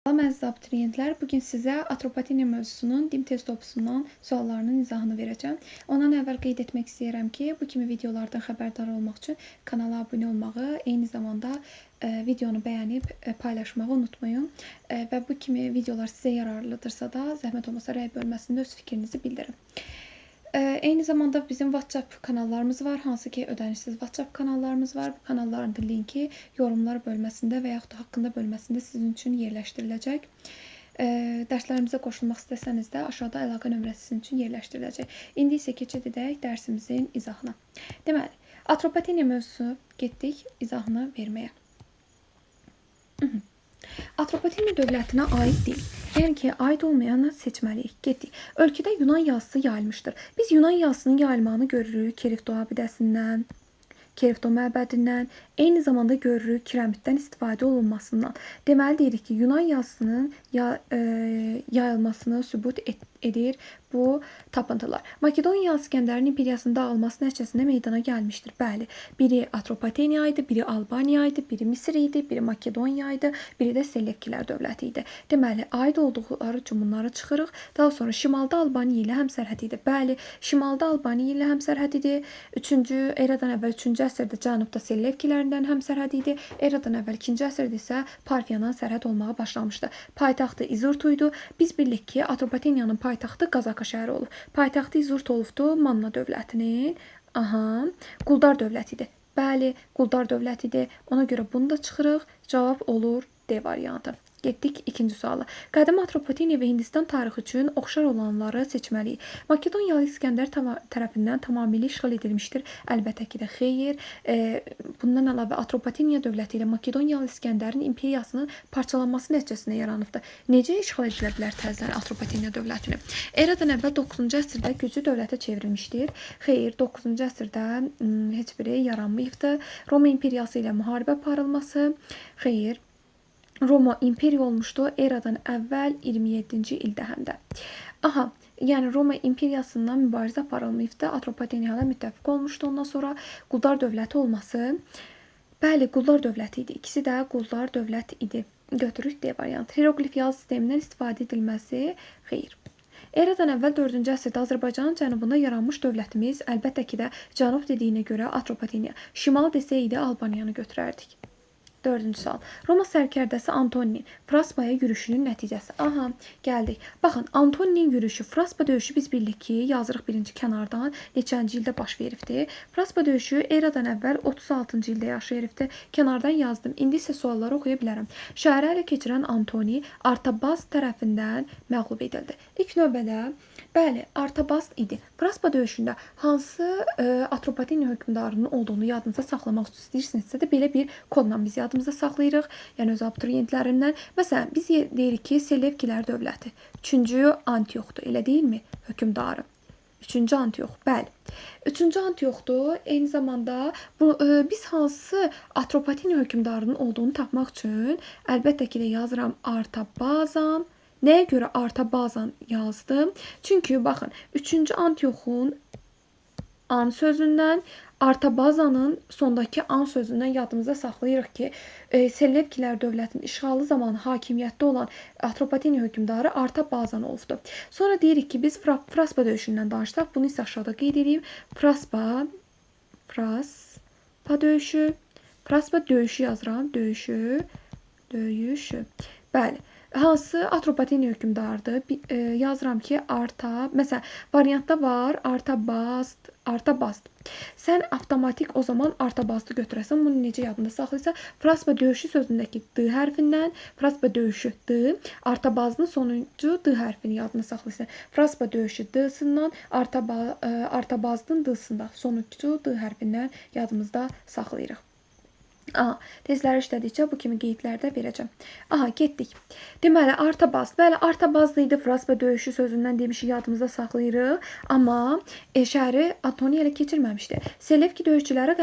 Salam əziz abituriyentlər, bugün sizə Atropateniya mövzusunun dim test topusundan suallarının izahını verəcəm. Ondan əvvəl qeyd etmək istəyirəm ki, bu kimi videolardan xəbərdar olmaq üçün kanala abunə olmağı, eyni zamanda videonu bəyənib paylaşmağı unutmayın. Və bu kimi videolar sizə yararlıdırsa da, zəhmət olmasa rəy bölməsində öz fikrinizi bildirin. Eyni zamanda bizim WhatsApp kanallarımız var, hansı ki ödənişsiz WhatsApp kanallarımız var. Bu kanalların da linki yorumlar bölməsində və yaxud da haqqında bölməsində sizin üçün yerləşdiriləcək. Dərslərimizə qoşulmaq istəsəniz də aşağıda əlaqə nömrəsi sizin üçün yerləşdiriləcək. İndi isə keçid edək dərsimizin izahına. Deməli, Atropateniya mövzusu getdik izahını verməyə. Atropateniya dövlətinə aid deyil. Yəni ki, aid olmayanı seçməliyik. Getdik. Ölkədə Yunan yazısı yayılmışdır. Biz Yunan yazısının yayılmağını görürük Kerifto abidəsindən, Kerifto məbədindən, eyni zamanda görürük kiramiddən istifadə olunmasından. Deməli deyirik ki, Yunan yazısının yayılmasını sübut edir bu tapıntılar. Makedoniya İskəndərin imperiyasının dağılması nəticəsində meydana gəlmişdir. Bəli, biri Atropateniya idi, biri Albaniya idi, biri Misir idi, biri Makedoniya idi, biri də Selevkilər dövləti idi. Deməli, aid olduqları üçün bunları çıxırıq. Daha sonra şimalda Albaniya ilə həmsərhəd idi. Bəli, şimalda Albaniya ilə həmsərhəd idi. 3-cü eradan əvvəl 3-cü əsrdə cənubda Selevkilərindən həmsərhəd idi. Eradan əvvəl 2-ci əsrdə isə Parfiyandan sərhəd olmağa başlamışdı. Paytaxtı İzurtu idi. Biz bilirik ki, Atropateniyanın paytaxtı Qazaka şəhəri olub. Paytaxtı İzurt olubdu Manna dövlətinin. Quldar dövlətidir. Bəli, quldar dövlətidir. Ona görə bunu da çıxırıq. Cavab olur D variantı. Getdik ikinci suala. Qədim Atropateniya və Hindistan tarixi üçün oxşar olanları seçməliyik. Makedoniyalı İskəndər tərəfindən tamamilə işğal edilmişdir. Əlbəttə ki də xeyr. Bundan əlavə Atropateniya dövləti ilə Makedoniyalı İskəndərin imperiyasının parçalanması nəticəsində yaranıbdır. Necə işğal edilə bilər təzədən Atropateniya dövlətini? Eradan əvvəl 9-cu əsrdə güclü dövlətə çevrilmişdir. Xeyr, 9-cu əsrdə heç biri yaranmayıbdır. Roma imperiyası ilə müharibə aparılması. Xeyr. Roma imperiya olmuşdu eradan əvvəl 27-ci ildə həm də. Yəni Roma imperiyasından mübarizə aparılmayıbdı. Atropateniya ilə müttəfiq olmuşdu. Ondan sonra quldar dövləti olması. Bəli, quldar dövləti idi. İkisi də quldar dövlət idi. Götürük D variantı. Hieroglif yazı sistemindən istifadə edilməsi. Xeyr. Eradan əvvəl 4-cü əsrdə Azərbaycanın cənubunda yaranmış dövlətimiz, əlbəttə ki də cənub dediyinə görə Atropateniya. Şimal desəydi Albaniyanı götürərdik. 4-cü sual. Roma sərkərdəsi Antoni Fraspaya yürüşünün nəticəsi. Gəldik. Baxın, Antoninin yürüşü, Fraspa döyüşü biz bilirik ki, yazırıq birinci kənardan neçənci ildə baş veribdir. Fraspa döyüşü eradan əvvəl 36-cı ildə yaşayırıbdır. Kənardan yazdım. İndi isə sualları oxuya bilərəm. Şəhəri ələ keçirən Antoni Artabaz tərəfindən məğlub edildi. İlk növbədə, bəli, Artabaz idi. Fraspa döyüşündə hansı Atropateniya hökmdarının olduğunu yadınıza saxlamaq istəyirsinizsə də belə bir kodla biz yadımıza saxlayırıq. Yəni öz abituriyentlərindən. Məsələn, biz deyirik ki, Selevkilər dövləti. 3-cü Antioxdur, elə deyilmi? Hökmdarı. 3-cü Antiox, bəli. 3-cü Antioxdur. Eyni zamanda biz hansı Atropateniya hökmdarının olduğunu tapmaq üçün əlbəttə ki də yazıram Artabazan. Nəyə görə Artabazan yazdım? Çünki baxın, 3-cü Antioxun an sözündən, Artabazanın sondakı an sözündən yadımıza saxlayırıq ki, Selevkilər dövlətinin işğalı zamanı hakimiyyətdə olan Atropateniya hökmdarı Artabazan olubdu. Sonra deyirik ki, biz Fraspa döyüşündən danışdıq. Bunu isə aşağıda qeyd edeyim. Fraspa döyüşü. Fraspa döyüşü yazıram. Döyüşü. Bəli. Hansı Atropateniya hökmdardır? Yazıram ki, məsələn, variantda var Artabazd. Sən avtomatik o zaman Artabazdı götürəsən. Bunu necə yadında saxlayırsa, Fraspa döyüşü sözündəki D hərfindən, Fraspa döyüşü D, Artabazdın sonuncu D hərfini yadında saxlayırsan. Fraspa döyüşü D-sından, Artabazdın D-sında sonuncu D hərfindən yadımızda saxlayırıq. Tezləri işlədikcə bu kimi qeydlərdə verəcəm. Getdik. Deməli, Artabazd. Bəli, Artabazd idi. Fraspa döyüşü sözündən demişik, yadımızda saxlayırıq. Amma şəhəri Antoniya ilə keçirməmişdi. Selevki döyüşçüləri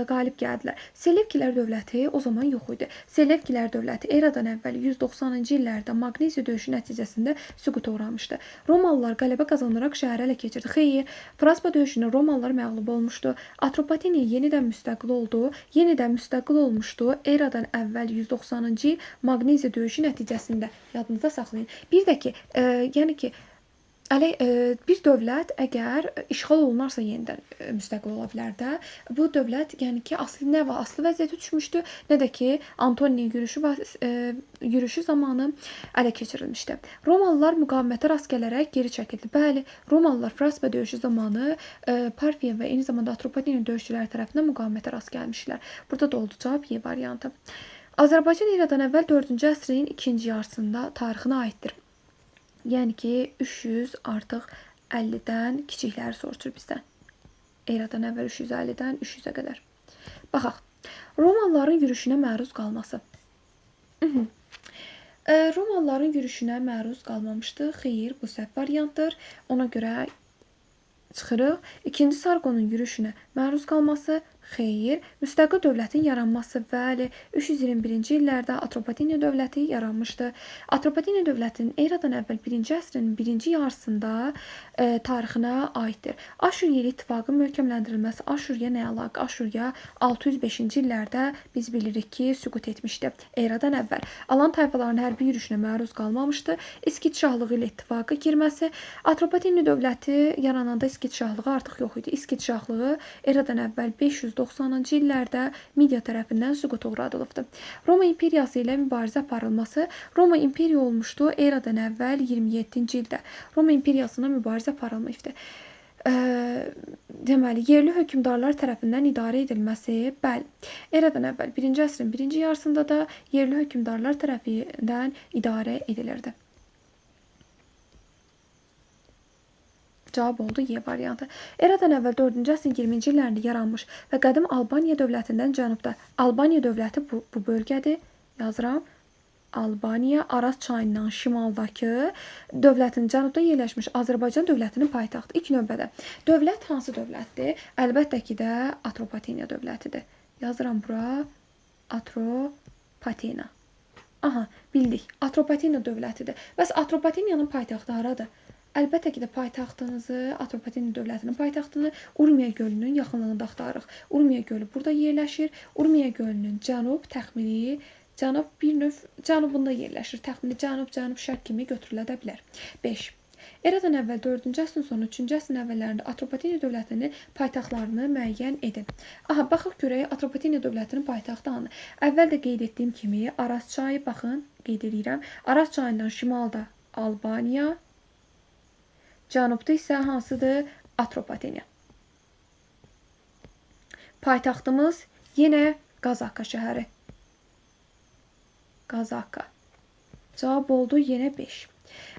qalib gəldilər. Selevkilər dövləti o zaman yox idi. Selevkilər dövləti eradan əvvəl 190-cı illərdə Magneziya döyüşü nəticəsində süquta uğramışdı. Romalılar qələbə qazanaraq şəhəri ələ keçirdi. Xeyr, Fraspa döyüşündə Romalılar məğlub olmuşdu. Atropateniya yenidən müstəqil oldu. Yenidən müstəqil müstəqil olmuşdu. Eradan əvvəl 190-cı il Maqneziya döyüşü nəticəsində. Yadınızda saxlayın. Bir də ki, yəni ki, bir dövlət əgər işğal olunarsa yenidən müstəqil ola bilər də. Bu dövlət, yəni ki, aslı vəziyyətə düşmüşdü, nə də ki, Antoninin yürüşü zamanı ələ keçirilmişdi. Romalılar müqavimətə rast gələrək geri çəkildi. Bəli, Romalılar Fraspa döyüşü zamanı Parfiya və eyni zamanda Atropatena döyüşçüləri tərəfindən müqavimətə rast gəlmişlər. Burada da oldu cavab Y variantı. Azərbaycan eradan əvvəl 4-cü əsrin ikinci yarısında tarixinə aiddir. Yəni ki, 300 artıq 50-dən kiçikləri soruşur bizdən. Eradan əvvəl 350-dən 300-ə qədər. Baxaq. Romalıların yürüşünə məruz qalması. Romalıların yürüşünə məruz qalmamışdı. Xeyr, bu səhv variantdır. Ona görə çıxırıq. İkinci Sarqonun yürüşünə məruz qalması. Xeyr, müstəqil dövlətin yaranması. Bəli, 321-ci illərdə Atropatena dövləti yaranmışdı. Atropatena dövlətinin eradan əvvəl 1-ci əsrin 1-ci yarısında tarixinə aiddir. Aşuriya ittifaqı möhkəmləndirilməsi. Aşuriya nə əlaqə? Aşuriya 605-ci illərdə biz bilirik ki, süqut etmişdi. Eradan əvvəl Alan tayfalarının hərbi yürüşünə məruz qalmamışdı. İskit şahlığı ilə ittifaqa girməsi. Atropatena dövləti yarananda İskit şahlığı artıq yox idi. İskit şahlığı eradan əvvəl 590-cı illərdə Midiya tərəfindən süquta uğradılıbdı. Roma imperiyası ilə mübarizə aparılması. Roma imperiya olmuşdu eradan əvvəl 27-ci ildə. Roma imperiyasına mübarizə aparılmışdı. Deməli, yerli hökmdarlar tərəfindən idarə edilməsi. Bəli, eradan əvvəl 1-ci əsrin 1-ci yarısında da yerli hökmdarlar tərəfindən idarə edilirdi. Cavab oldu Y variantı. Eradan əvvəl 4-cü əsrin 20-ci illərində yaranmış və qədim Albaniya dövlətindən cənubda. Albaniya dövləti bu bölgədir. Yazıram. Albaniya Araz çayından şimaldakı dövlətin cənubda yerləşmiş Azərbaycan dövlətinin paytaxtı. İlk növbədə dövlət hansı dövlətdir? Əlbəttə ki də Atropatena dövlətidir. Yazıram bura. Atropatena. Aha, bildik. Atropatena dövlətidir. Bəs Atropatenanın paytaxtı haradır? Əlbəttə ki də paytaxtınızı, Atropatena dövlətinin paytaxtını Urmiya gölünün yaxınlığında axtarırıq. Urmiya gölü burada yerləşir. Urmiya gölünün təxmini cənubunda yerləşir. Təxmini cənub-şərq kimi götürülə də bilər. 5. Eradan əvvəl 4-cü əsrin sonu 3-cü əsrin əvvəllərində Atropatena dövlətinin paytaxtlarını müəyyən edin. Aha, baxaq görək Atropatena dövlətinin paytaxtı hanı. Əvvəl də qeyd etdiyim kimi Araz çayı, baxın, qeyd edirəm. Araz çayından şimalda Albaniya, cənubda isə hansıdır? Atropatena. Paytaxtımız yenə Qazaka şəhəri. Qazaka. Cavab oldu yenə 5.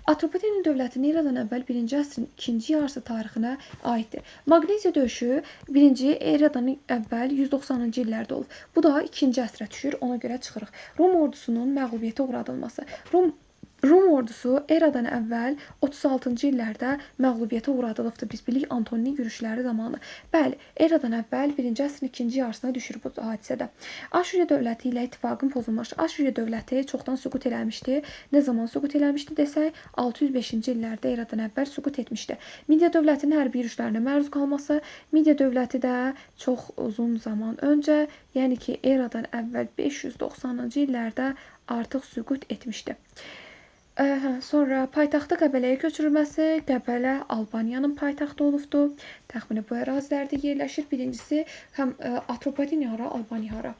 Atropatena dövlətinin eradan əvvəl 1-ci əsrin 2-ci yarısı tarixinə aiddir. Maqneziya döyüşü 1-ci eradan əvvəl 190-cı illərdə olub. Bu da 2-ci əsrə düşür, ona görə çıxırıq. Rom ordusunun məğlubiyyətə uğradılması. Rum ordusu eradan əvvəl 36-cı illərdə məğlubiyyətə uğradılıbdır. Biz bilirik Antoninin yürüşləri zamanı. Bəli, eradan əvvəl 1-ci əsrin 2-ci yarısına düşür bu hadisədə. Aşuriya dövləti ilə ittifaqın pozulması. Aşuriya dövləti çoxdan süqut eləmişdi. Nə zaman süqut eləmişdi desək, 605-ci illərdə eradan əvvəl süqut etmişdi. Midiya dövlətinin hərbi yürüşlərinə məruz qalması. Midiya dövləti də çox uzun zaman öncə, yəni ki, eradan əvvəl 590-cı illərdə artıq süqut etmişdi. Sonra paytaxtı Qəbələyə köçürülməsi. Qəbələ Albaniyanın paytaxtı olubdu. Təxmini bu ərazilərdə yerləşir. Birincisi, həm Atropatena hara, Albaniya hara.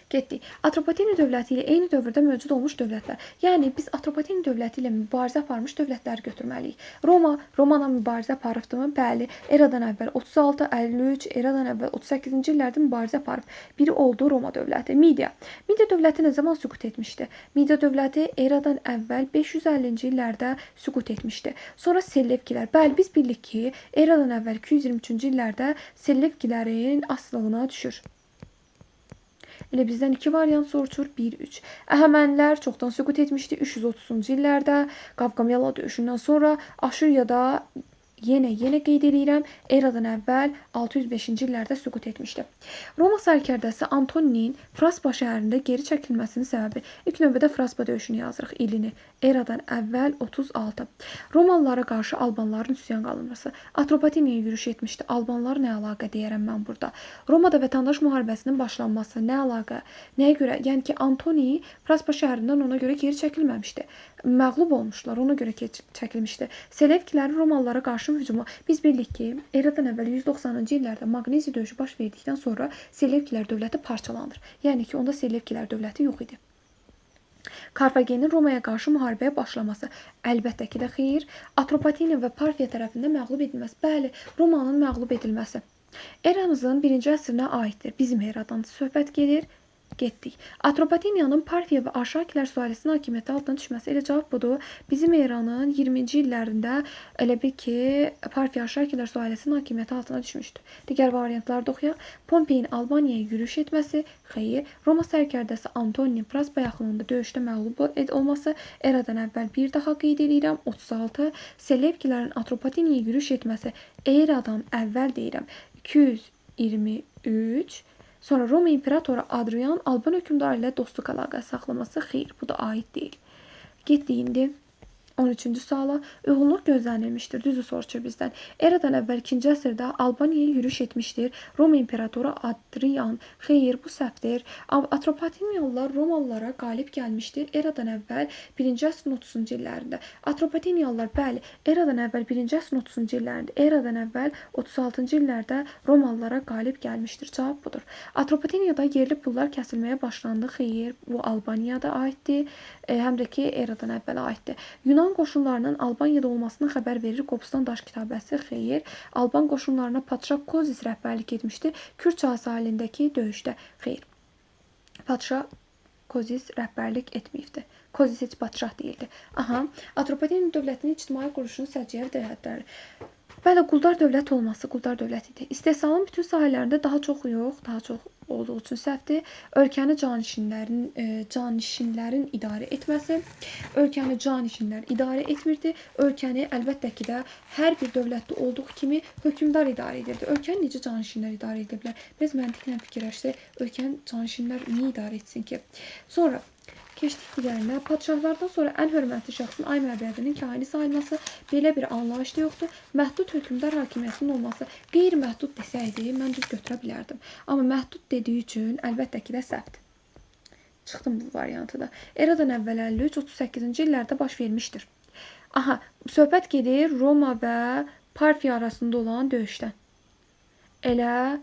Getdik. Atropatena dövləti ilə eyni dövrdə mövcud olmuş dövlətlər. Yəni, biz Atropatena dövləti ilə mübarizə aparmış dövlətləri götürməliyik. Romana mübarizə aparıbdımı? Bəli. Eradan əvvəl 36, 53, eradan əvvəl 38-ci illərdə mübarizə aparıb. Biri oldu Roma dövləti. Midiya. Midiya dövləti nə zaman süqut etmişdi? Midiya dövləti eradan əvvəl 550-ci illərdə süqut etmişdi. Sonra Selevkilər. Bəli, biz bilirik ki, eradan əvvəl 223-cü illərdə Selevkilərin asılılığına düşür. Elə bizdən 2 variant soruşur, 1-3. Əhəmənilər çoxdan süqut etmişdi 330-cu illərdə. Qavqamela döyüşündən sonra Aşuriyada yenə qeyd edirəm, eradan əvvəl 605-ci illərdə süqut etmişdi. Roma sərkərdəsi Antoninin Fraspa şəhərində geri çəkilməsinin səbəbi ilk növbədə Fraspa döyüşünü yazırıq, ilini. Eradan əvvəl 36. Romalılara qarşı albanların üsyan qalınması. Atropateniyaya yürüş etmişdi. Albanlar nə əlaqə deyərəm mən burada. Romada vətəndaş müharibəsinin başlanması nə əlaqə? Nəyə görə? Yəni ki, Antoni Fraspa şəhərindən ona görə geri çəkilməmişdi. Məğlub olmuşlar, ona görə çəkilmişdi. Selevkilərin Romalılara qarşı hücumu. Biz bildik ki, eradan əvvəl 190-cı illərdə Magnezi döyüşü baş verdikdən sonra Selevkilər dövləti parçalanır. Yəni ki, onda Selevkilər dövləti yox idi. Karfagenin Romaya qarşı müharibəyə başlaması. Əlbəttə ki də xeyir. Atropatena və Parfiya tərəfində məğlub edilməsi. Bəli, Romanın məğlub edilməsi. Eramızın 1-ci əsrinə aiddir. Bizim eradan söhbət gedir. Getdik. Atropateniyanın Parfiya və Arşakilər sülaləsinin hakimiyyəti altına düşməsi. Elə cavab budur. Bizim eranın 20-ci illərində elə bil ki, Parfiya Arşakilər sülaləsinin hakimiyyəti altına düşmüşdü. Digər variantlarda oxuyaq. Pompeyin Albaniyaya yürüş etməsi. Xeyr. Roma sərkərdəsi Antoninin Fraspa yaxınlığında döyüşdə məğlub olması. Eradan əvvəl bir daha qeyd edirəm. 36. Selevkilərin Atropateniyaya yürüş etməsi. Eradan əvvəl deyirəm. 223. Sonra Roma İmperatoru Adrian Alban hökmdarı ilə dostluq əlaqəsi saxlaması. Xeyr, bu da aid deyil. Getdik indi 13-cü suala. Uyğunluq gözlənilmişdir. Düzü soruşur bizdən. Eradan əvvəl 2-ci əsrdə Albaniyaya yürüş etmişdir. Roma İmperatoru Adrian. Xeyr, bu səhvdir. Atropateniyalılar Romalılara qalib gəlmişdir. Eradan əvvəl 1-ci əsrin 30-cu illərində. Atropateniyalılar, bəli, eradan əvvəl 1-ci əsrin 30-cu illərində, eradan əvvəl 36-cı illərdə Romalılara qalib gəlmişdir. Cavab budur. Atropateniyada yerli pullar kəsilməyə başlandı. Xeyr, bu Albaniyada aiddir. Həm də ki, eradan əvvəl aiddir. Yunan qoşunlarının Albaniyada olmasını xəbər verir Qobustan daş kitabəsi. Xeyr, Alban qoşunlarına padşah Kozis rəhbərlik etmişdi. Kür çayı sahilindəki döyüşdə. Xeyr, padşah Kozis rəhbərlik etməyibdi. Kozis heç padşah deyildi. Aha, Atropateniya dövlətinin ictimai quruluşunun səciyyəvi cəhətləri. Bəli, quldar dövlət olması quldar dövlət idi. İstehsalın bütün sahələrində daha çox olduğu üçün səhvdir. Ölkəni canişinlərin idarə etməsi. Ölkəni canişinlər idarə etmirdi. Ölkəni əlbəttə ki də hər bir dövlətdə olduğu kimi hökmdar idarə edirdi. Ölkəni necə canişinlər idarə edə bilər? Biz məntiqlə fikirləşsək, ölkəni canişinlər niyə idarə etsin ki? Sonra keçdik digərinə. Padşahlardan sonra ən hörmətli şəxsin ay məbədinin kahini sayılması. Belə bir anlayış da yoxdur. Məhdud hökmdar hakimiyyətinin olması. Qeyri-məhdud desəydi, mən düz götürə bilərdim. Amma məhdud dediyi üçün əlbəttə ki də səhvdir. Çıxdım bu variantı da. Eradan əvvəl 53-38-ci illərdə baş vermişdir. Aha, söhbət gedir Roma və Parfiya arasında olan döyüşdən. Elə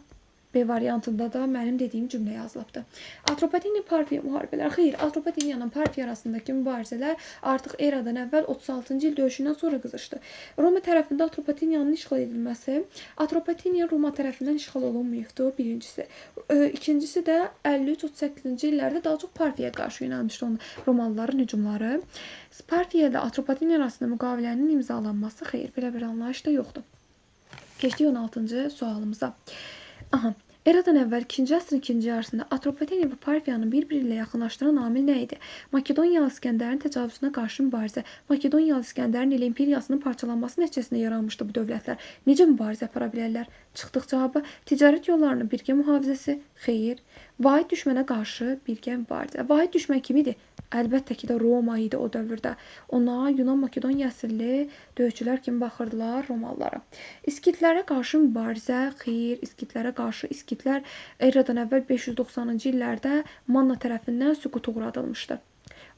B variantında da mənim dediyim cümlə yazılıbdır. Atropateniya Parfiya müharibələri. Xeyr, Atropateniyanın Parfiya arasındakı mübarizələr artıq eradan əvvəl 36-cı il döyüşündən sonra qızışdı. Roma tərəfində Atropateniyanın işğal edilməsi. Atropateniya Roma tərəfindən işğal olunmayıbdı, birincisi. İkincisi də 53-38-ci illərdə daha çox Parfiyaya qarşı yönəlmişdi Romalıların hücumları. Parfiya ilə Atropateniya arasında müqavilənin imzalanması. Xeyr, belə bir anlayış da yoxdur. Keçdik 16-cı sualımıza. Aha. Eradan əvvəl 2-ci əsrin 2-ci yarısında Atropateniya və Parfiyanın bir-biri ilə yaxınlaşdıran amil nə idi? Makedoniyalı İskəndərin təcavüzünə qarşı mübarizə. Makedoniyalı İskəndərin ilə imperiyasının parçalanması nəticəsində yaranmışdı bu dövlətlər. Necə mübarizə apara bilərlər? Çıxdıq cavabı. Ticarət yollarının birgə mühafizəsi. Xeyr. Vahid düşmənə qarşı birgə mübarizə. Vahid düşmən kim idi? Əlbəttə ki də Roma idi o dövrdə. Ona Yunan Makedoniya əsirli döyüşçülər kimi baxırdılar Romalılara. İskitlərə qarşı mübarizə. Xeyr, İskitlərə qarşı İskitlər eradan əvvəl 590-cı illərdə Manna tərəfindən süquta uğradılmışdı.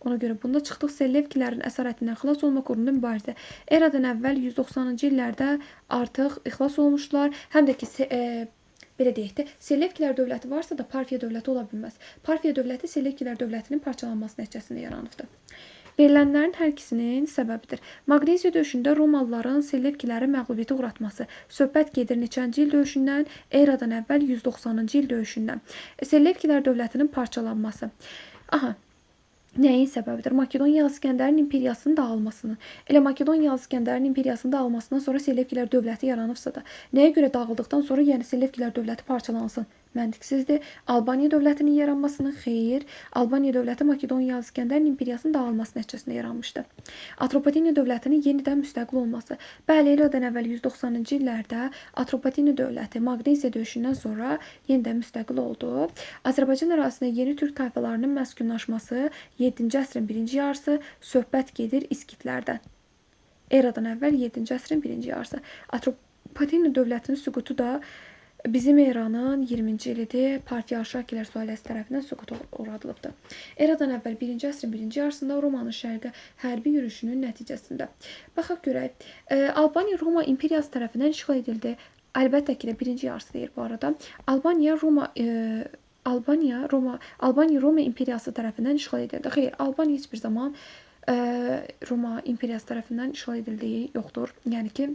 Ona görə bunda çıxdıq Selevkilərin əsarətindən xilas olmaq uğrunda mübarizə. Eradan əvvəl 190-cı illərdə artıq ixlas olmuşlar. Həm də ki belə deyək də, Selevkilər dövləti varsa da Parfiya dövləti ola bilməz. Parfiya dövləti Selevkilər dövlətinin parçalanması nəticəsində yaranıbdır. Verilənlərin hər ikisinin səbəbidir. Magneziya döyüşündə Romalıların Selevkiləri məğlubiyyətə uğratması. Söhbət gedir neçənci il döyüşündən? Eradan əvvəl 190-cı il döyüşündən. Selevkilər dövlətinin parçalanması. Aha. Nəyin səbəbidir? Makedoniyalı İskəndərin imperiyasının dağılmasının. Elə Makedoniyalı İskəndərin imperiyasının dağılmasından sonra Selevkilər dövləti yaranıbsa da, nəyə görə dağıldıqdan sonra yəni Selevkilər dövləti parçalansın? Məntiqsizdir. Albaniya dövlətinin yaranmasının xeyr. Albaniya dövləti Makedoniya İskəndərin imperiyasının dağılması nəticəsində yaranmışdı. Atropateniya dövlətinin yenidən müstəqil olması. Bəli, eradan əvvəl 190-cı illərdə Atropateniya dövləti Maqneziya döyüşündən sonra yenidən müstəqil oldu. Azərbaycan ərazisində yeni türk tayfalarının məskunlaşması 7-ci əsrin birinci yarısı söhbət gedir İskitlərdən. Eradan əvvəl 7-ci əsrin birinci yarısı. Atropateniya dövlətinin süqutu da bizim eranın 20-ci ilidir. Parfiya Şakilər sülaləsi tərəfindən süquta uğradılıbdır. Eradan əvvəl 1-ci əsrin birinci yarısında Romanın şərqə hərbi yürüşünün nəticəsində. Baxaq görək. Albaniya Roma imperiyası tərəfindən işğal edildi. Əlbəttə ki, də birinci yarısı deyir bu arada. Albaniya Roma imperiyası tərəfindən işğal edildi. Xeyr, Albaniya heç bir zaman Roma imperiyası tərəfindən işğal edildiyi yoxdur. Yəni ki,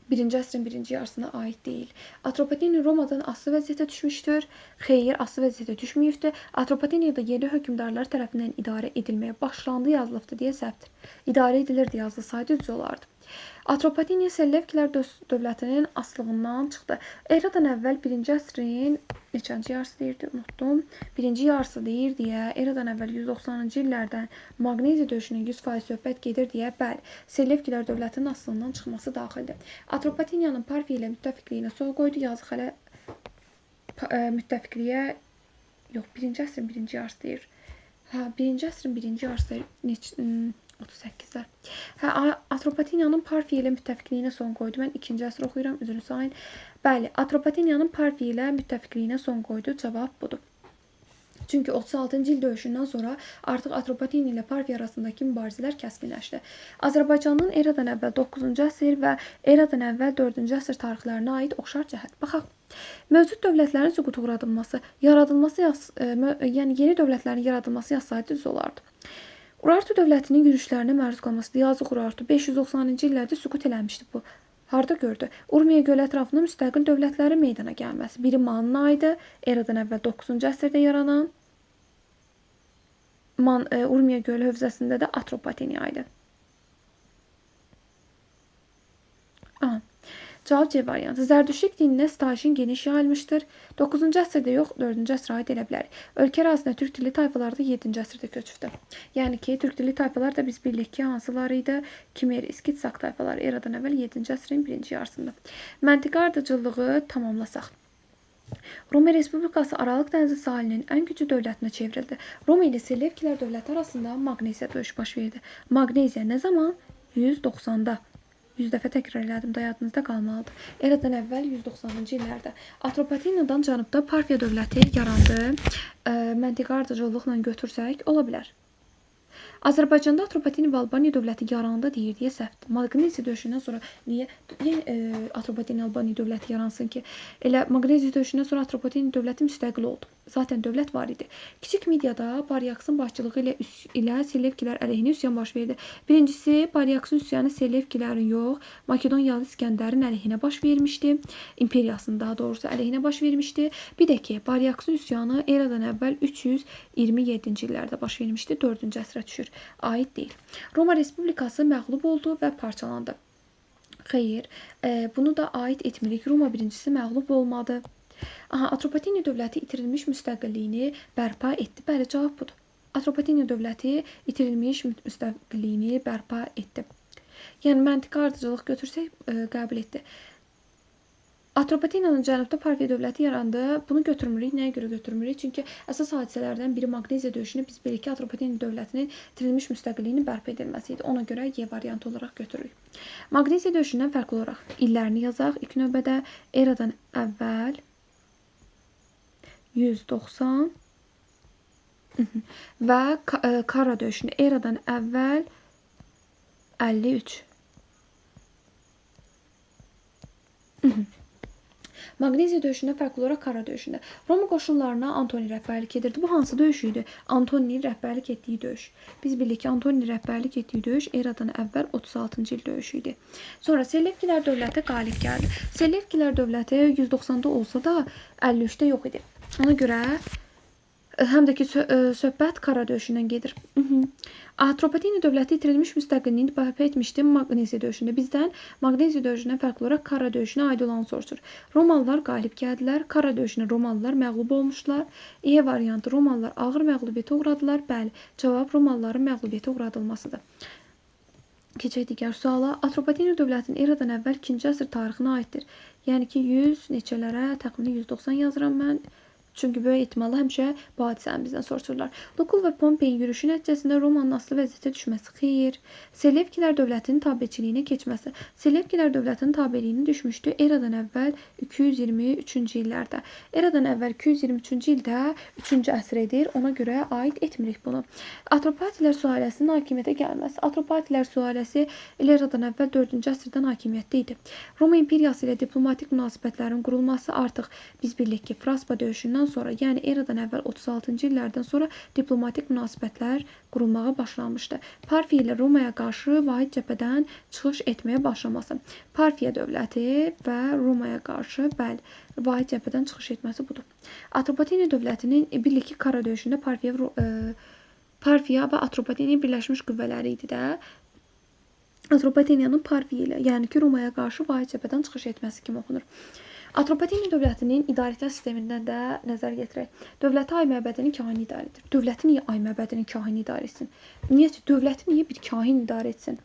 1-ci əsrin birinci yarısına aid deyil. Atropateniya Romadan asılı vəziyyətə düşmüşdür. Xeyr, asılı vəziyyətə düşməyibdir. Atropateniyada yeni hökmdarlar tərəfindən idarə edilməyə başlandı yazılıbdır deyə səhvdir. İdarə edilirdi yazılsaydı düz olardı. Atropateniya Selevkilər dövlətinin asılığından çıxdı. Eradan əvvəl 1-ci əsrin neçənci yarısı deyirdi, unutdum. 1-ci yarısı deyir deyə, eradan əvvəl 190-cı illərdən Maqneziya döyüşünün 100% söhbət gedir deyə, bəli, Selevkilər dövlətinin asılığından çıxması daxildir. Atropateniyanın Parfiya ilə müttəfiqliyinə son qoydu. Yazıq hələ müttəfiqliyə yox, 1-ci əsrin birinci yarısı deyir. 1-ci əsrin birinci yarısı 38-də. Atropateniyanın Parfiya ilə müttəfiqliyinə son qoydu. Mən 2-ci əsr oxuyuram, üzrünü sayın. Bəli, Atropateniyanın Parfiya ilə müttəfiqliyinə son qoydu. Cavab budur. Çünki 36-cı il döyüşündən sonra artıq Atropateniya ilə Parfiya arasındakı mübarizələr kəskinləşdi. Azərbaycanın eradan əvvəl 9-cu əsr və eradan əvvəl 4-cü əsr tarixlərinə aid oxşar cəhət. Baxaq. Mövcud dövlətlərin süquta uğradılması, yəni yeni dövlətlərin yaradılması yazsaydı düz olardı. Urartu dövlətinin yürüşlərinə məruz qalması. Yazıq Urartu 590-cı illərdə süqut eləmişdi bu. Harda gördü? Urmiya gölü ətrafında müstəqil dövlətlərin meydana gəlməsi. Biri Manna idi, eradan əvvəl 9-cu əsrdə yaranan. Urmiya gölü hövzəsində də Atropateniya idi. Cavab C variantı. Zərdüştlük dininə stajin geniş yayılmışdır. 9-cu əsrdə yox, 4-cü əsrə aid elə bilər. Ölkə ərazisində türk dilli tayfalar da 7-ci əsrdə köçübdür. Yəni ki, türk dilli tayfalar da biz bildik ki, hansıları idi? Kimer, İskit, Sak tayfaları eradan əvvəl 7-ci əsrin birinci yarısında. Məntiqi ardıcıllığı tamamlasaq. Roma Respublikası Aralıq dənizi sahilinin ən güclü dövlətinə çevrildi. Roma ilə Selevkilər dövləti arasında Maqneziya döyüşü baş verdi. Maqneziya nə zaman? 190-da. 100 dəfə təkrar elədim, da yadınızda qalmalıdır. Eradan əvvəl 190-cı illərdə. Atropateniyadan cənubda Parfiya dövləti yarandı. Məntiqi ardıcıllıqla götürsək, ola bilər. Azərbaycanda Atropateniya və Albaniya dövləti yarandı deyir deyə səhvdir. Maqneziya döyüşündən sonra niyə Atropateniya Albaniya dövləti yaransın ki? Elə Maqneziya döyüşündən sonra Atropateniya dövləti müstəqil oldu. Zaten dövlət var idi. Kiçik Midiyada Baryaksın başçılığı ilə Selevkilər əleyhinə üsyan baş verdi. Birincisi, Baryaksın üsyanı Selevkilərin yox, Makedoniyalı İskəndərin əleyhinə baş vermişdi. İmperiyasının daha doğrusu əleyhinə baş vermişdi. Bir də ki, Baryaksın üsyanı eradan əvvəl 327-ci illərdə baş vermişdi. 4-cü əsrə düşür. Aid deyil. Roma Respublikası məğlub oldu və parçalandı. Xeyr, bunu da aid etmirik. Roma birincisi məğlub olmadı. Atropateniya dövləti itirilmiş müstəqilliyini bərpa etdi. Bəli, cavab budur. Atropateniya dövləti itirilmiş müstəqilliyini bərpa etdi. Yəni, məntiqi ardıcılıq götürsək, qəbul etdi. Atropateniyanın cənubda Parfiya dövləti yarandı. Bunu götürmürük. Nəyə görə götürmürük? Çünki əsas hadisələrdən biri Maqneziya döyüşünü biz bilik ki, Atropateniya dövlətinin itirilmiş müstəqilliyini bərpa edilməsi idi. Ona görə Y variantı olaraq götürürük. Maqneziya döyüşündən fərqli olaraq illərini yazaq. İlk növbədə eradan əvvəl 190 və Kara döyüşünü eradan əvvəl 53. Maqneziya döyüşündən fərqli olaraq Kara döyüşündə. Roma qoşunlarına Antoni rəhbərlik edirdi. Bu hansı döyüş idi? Antoninin rəhbərlik etdiyi döyüş. Biz bilirik ki, Antoninin rəhbərlik etdiyi döyüş eradan əvvəl 36-cı il döyüşü idi. Sonra Selevkilər dövləti qalib gəldi. Selevkilər dövləti 190-da olsa da 53-də yox idi. Ona görə Həm də ki, söhbət Kara döyüşündən gedir. Atropatena dövləti itirilmiş müstəqilliyini bərpa etmişdi Magnesiya döyüşündə. Bizdən Magnesiya döyüşündən fərqli olaraq Kara döyüşünə aid olanı soruşur. Romalılar qalib gəldilər. Kara döyüşündə Romalılar məğlub olmuşlar. E variantı, Romalılar ağır məğlubiyyətə uğradılar. Bəli, cavab Romalıların məğlubiyyətə uğradılmasıdır. Keçək digər suala. Atropatena dövlətinin eradan əvvəl 2-ci əsr tarixinə aiddir. Yəni ki, 100 neçələrə, təxminən 190 yazıram mən. Çünki böyük ehtimalla həmişə bu hadisəni bizdən soruşurlar. Lukul və Pompeyin yürüşü nəticəsində Romanın asılı vəziyyətə düşməsi xeyr. Selevkilər dövlətinin tabeçiliyinə keçməsi. Selevkilər dövlətinin tabeliyinə düşmüşdü eradan əvvəl 223-cü illərdə. Eradan əvvəl 223-cü ildə 3-cü əsr edir. Ona görə aid etmirik bunu. Atropatilər sülaləsinin hakimiyyətə gəlməsi. Atropatilər sülaləsi eradan əvvəl 4-cü əsrdən hakimiyyətdə idi. Roma imperiyası ilə diplomatik münasibətlərin qurulması artıq biz bilirik ki, Fraspa döyüşündən sonra, yəni eradan əvvəl 36-cı illərdən sonra diplomatik münasibətlər qurulmağa başlanmışdı. Parfiya ilə Romaya qarşı vahid cəbhədən çıxış etməyə başlaması. Parfiya dövləti və Romaya qarşı, bəli, vahid cəbhədən çıxış etməsi budur. Atropatena dövlətinin bilirik ki, Kara döyüşündə Parfiya və Atropatena birləşmiş qüvvələri idi də. Atropatenanın Parfiya ilə, yəni ki, Romaya qarşı vahid cəbhədən çıxış etməsi kimi oxunur. Atropatena dövlətinin idarəetmə sistemindən də nəzər yetirək. Dövləti ay məbədinin kahini idarə edir. Dövləti niyə ay məbədinin kahini idarə etsin? Niyə? Dövləti niyə bir kahin idarə etsin?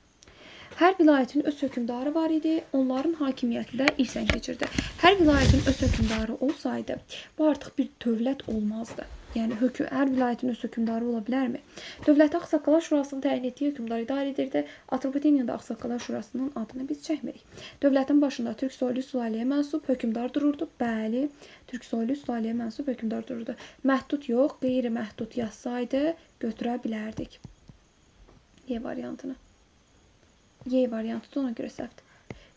Hər vilayətin öz hökmdarı var idi. Onların hakimiyyəti də irsən keçirdi. Hər vilayətin öz hökmdarı olsaydı, bu artıq bir dövlət olmazdı. Yəni, hər vilayətin öz hökmdarı ola bilərmi? Dövləti Ağsaqqallar Şurasının təyin etdiyi hökmdar idarə edirdi. Atropatenada Ağsaqqallar Şurasının adını biz çəkmirik. Dövlətin başında türk soylu sülaləyə mənsub hökmdar dururdu. Bəli, türk soylu sülaləyə mənsub hökmdar dururdu. Məhdud yox, qeyri-məhdud yazsaydı götürə bilərdik. Y variantını. Y variantı da ona görə səhvdir.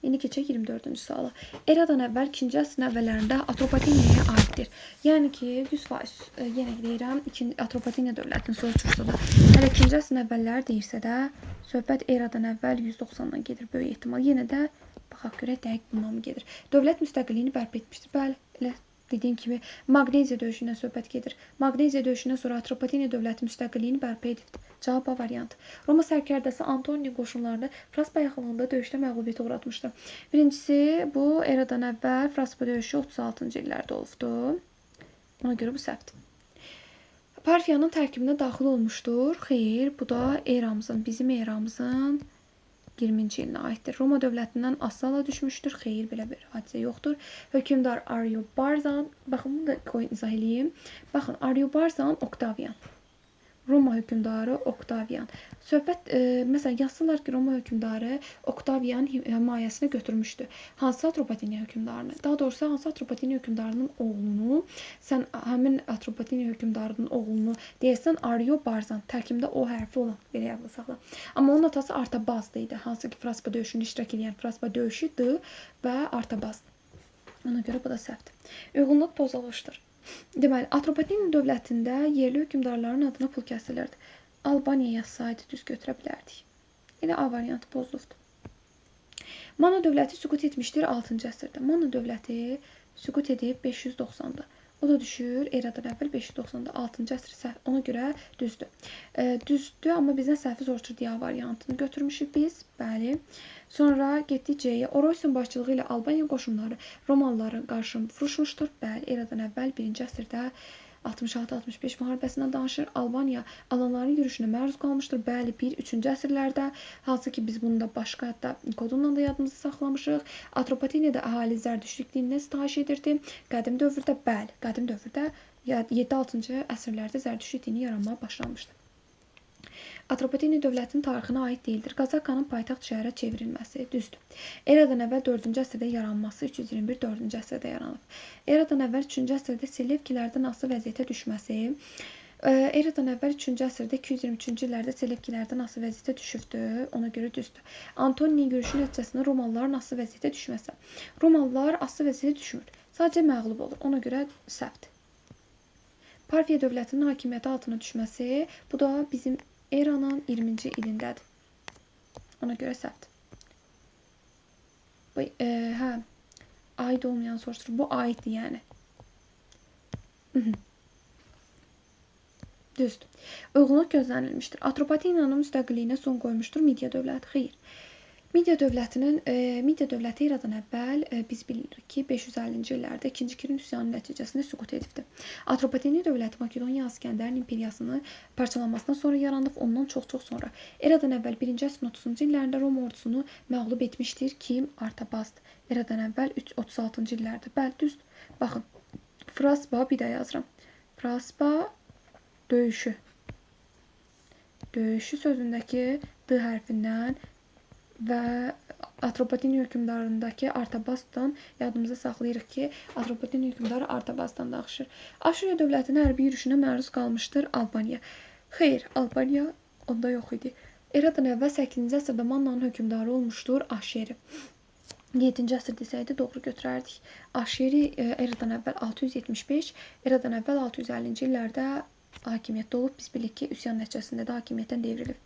İndi keçək 24-cü suala. Eradan əvvəl 2-ci əsrin əvvəllərində Atropatenaya aiddir. Yəni ki, 100% yenə deyirəm, Atropatena dövlətini soruşursa da, hələ 2-ci əsrin əvvəlləri deyirsə də, söhbət eradan əvvəl 190-dan gedir böyük ehtimal. Yenə də baxaq görək dəqiq bundan mı gedir. Dövlət müstəqilliyini bərpa etmişdir. Bəli, elə dediyim kimi Magnesiya döyüşündən söhbət gedir. Magnesiya döyüşündən sonra Atropatena dövləti müstəqilliyini bərpa edibdir. Cavab A variantı. Roma sərkərdəsi Antoni qoşunlarını Fraspa yaxınlığında döyüşdə məğlubiyyətə uğratmışdır. Birincisi, bu eradan əvvəl Fraspa döyüşü 36-cı illərdə olubdu. Ona görə bu səhvdir. Parfiyanın tərkibinə daxil olmuşdur. Xeyr, bu da bizim eramızın 20-ci ilinə aiddir. Roma dövlətindən Assala düşmüşdür. Xeyr, belə bir hadisə yoxdur. Hökmdar Ariobarzan, baxın, bunu da qoyun izah edeyim. Baxın, Ariobarzan Oktavian. Roma hökmdarı Oktavian. Söhbət, məsələn, yazsınlar ki, Roma hökmdarı Oktavian himayəsinə götürmüşdü. Hansı Atropatena hökmdarını? Daha doğrusu, hansı Atropatena hökmdarının oğlunu, sən həmin Atropatena hökmdarının oğlunu deyəsən Ariobarzan, tərkibində O hərfi olan, belə yadda saxla. Amma onun atası Artabazdı idi. Hansı ki, Fraspa döyüşündə iştirak edən Fraspa döyüşüdür və Artabazdı. Ona görə bu da səhvdir. Uyğunluq pozulmuşdur. Deməli, Atropatena dövlətində yerli hökmdarların adına pul kəsilirdi. Albaniya yazsaydı düz götürə bilərdik. Elə A variantı pozulubdur. Mana dövləti süqut etmişdir 6-cı əsrdə. Mana dövləti süqut edib 590-da. O da düşür eradan əvvəl 590-da 6-cı əsr səhv. Ona görə düzdür. Düzdür, amma bizdən səhvi soruşur A variantını götürmüşük biz. Bəli. Sonra getdik C-yə. Oroysun başçılığı ilə Albaniya qoşunları Romalıların qarşı vuruşmuşdur. Bəli, eradan əvvəl 1-ci əsrdə 66-65 müharibəsindən danışır. Albaniya alanların yürüşünə məruz qalmışdır. Bəli, 1-3-cü əsrlərdə, hansı ki biz bunu da başqa hətta kodunla da yadımızda saxlamışıq. Atropatenada əhali zərdüştlük dininə sitayiş edirdi. Qədim dövrdə, bəli, qədim dövrdə 7-6-cı əsrlərdə zərdüştlük dini yaranmaya başlanmışdı. Atropatena dövlətinin tarixinə aid deyildir. Qazakanın paytaxt şəhərə çevrilməsi düzdür. Eradan əvvəl 4-cü əsrdə yaranması 321 4-cü əsrdə yaranıb. Eradan əvvəl 3-cü əsrdə Selevkilərdən asılı vəziyyətə düşməsi, eradan əvvəl 3-cü əsrdə 223-cü illərdə Selevkilərdən asılı vəziyyətə düşübdü. Ona görə düzdür. Antoninin yürüşü nəticəsində Romalıların asılı vəziyyətə düşməsi. Romalılar asılı vəziyyətə düşmür. Sadəcə məğlub olur. Ona görə səhvdir. Parfiya dövlətinin hakimiyyəti altına düşməsi, bu da bizim eranın 20-ci ilindədir. Ona görə səhvdir. Aid olmayan soruşdur. Bu aiddir yəni. Düzdür. Uyğunluq gözlənilmişdir. Atropateniyanın müstəqilliyinə son qoymuşdur Midiya dövləti. Xeyr. Midiya dövləti eradan əvvəl biz bilirik ki, 550-ci illərdə 2-ci Kirin üsyanının nəticəsində süqut edibdir. Atropateniya dövləti Makedoniya İskəndərin imperiyasını parçalanmasından sonra yaranıb, ondan çox sonra. Eradan əvvəl 1-ci əsrin 30-cu illərində Roma ordusunu məğlub etmişdir. Kim? Artabast. Eradan əvvəl 36-cı illərdə. Bəli, düzdür. Baxın. Fraspa bir də yazıram. Fraspa döyüşü. Döyüşü sözündəki D hərfindən və Atropateniya hökmdarındakı Artabasdan yadımıza saxlayırıq ki, Atropateniya hökmdarı Artabasdan danışır. Aşuriya dövlətinin hərbi yürüşünə məruz qalmışdır Albaniya. Xeyr, Albaniya onda yox idi. Eradan əvvəl 8-ci əsrdə Mannanın hökmdarı olmuşdur Aşeri. 7-ci əsr desəydi doğru götürərdik. Aşeri eradan əvvəl 675, eradan əvvəl 650-ci illərdə hakimiyyətdə olub. Biz bilirik ki, üsyan nəticəsində də hakimiyyətdən devrilib.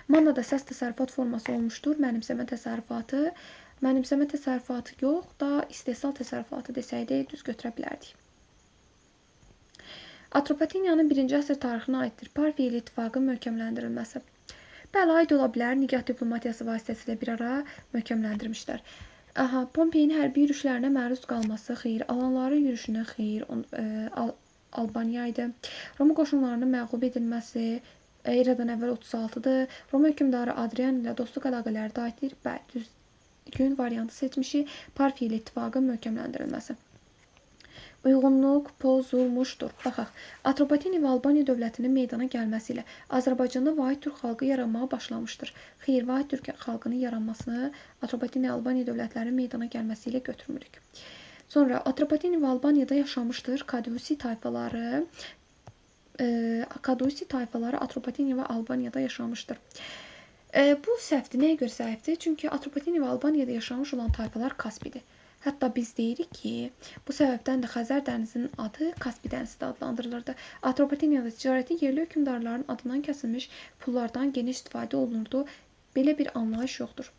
Mannada səs təsərrüfat forması olmuşdur. Mənimsəmə təsərrüfatı yox da istehsal təsərrüfatı desəydi düz götürə bilərdik. Atropateniyanın 1-ci əsr tarixinə aiddir. Parfiya İttifaqının möhkəmləndirilməsi. Bəli, aid ola bilər. Nigah diplomatiyası vasitəsilə bir ara möhkəmləndirmişlər. Pompeyin hərbi yürüşlərinə məruz qalması xeyir, alanların yürüşünə xeyir, Albaniya idi. Roma qoşunlarının məğlub edilməsi eradan əvvəl 36-dır. Roma hökmdarı Adrian ilə dostluq əlaqələri də aiddir. Bəli, düzgün variantı seçmişik. Parfiya İttifaqının möhkəmləndirilməsi. Uyğunluq pozulmuşdur. Baxaq. Atropateniya və Albaniya dövlətinin meydana gəlməsi ilə Azərbaycanda vahid türk xalqı yaranmağa başlamışdır. Xeyr, vahid türk xalqının yaranmasını Atropateniya və Albaniya dövlətlərinin meydana gəlməsi ilə götürmürük. Sonra Atropateniya və Albaniyada yaşamışdır Kadusi tayfaları. Kadusi tayfaları Atropateniya və Albaniyada yaşamışdır. Bu səhvdir. Nəyə görə səhvdir? Çünki Atropateniya və Albaniyada yaşamış olan tayfalar Kaspidir. Hətta biz deyirik ki, bu səbəbdən də Xəzər dənizinin adı Kaspi dənizi də adlandırılırdı. Atropateniyada ticarəti yerli hökmdarların adından kəsilmiş pullardan geniş istifadə olunurdu. Belə bir anlayış yoxdur.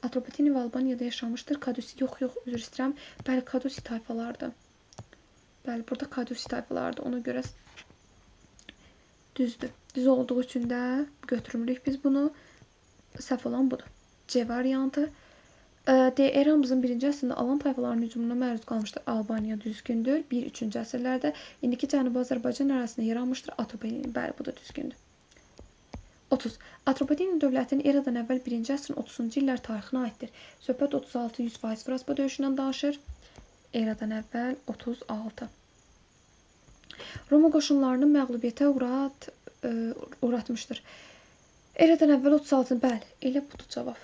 Atropateniya və Albaniyada yaşamışdır. Kadusi, yox, üzr istəyirəm. Bəli, Kadusi tayfalardır. Bəli, burada Kadusi tayfalardır. Ona görə düzdür. Düz olduğu üçün də götürmürük biz bunu. Səhv olan budur. C variantı. Eramızın 1-ci əsrində Alan tayfalarının hücumuna məruz qalmışdır. Albaniya düzgündür. 1-3-cü əsrlərdə indiki Cənubi Azərbaycan ərazisində yaranmışdır. Atropateniya. Bəli, bu da düzgündür. 30. Atropateniya dövlətinin eradan əvvəl 1-ci əsrin 30-cu illər tarixinə aiddir. Söhbət 36-100% Fraspa döyüşündən danışır. Eradan əvvəl 36. Roma qoşunlarının məğlubiyyətə uğratmışdır. Eradan əvvəl 36. Bəli, elə budur cavab.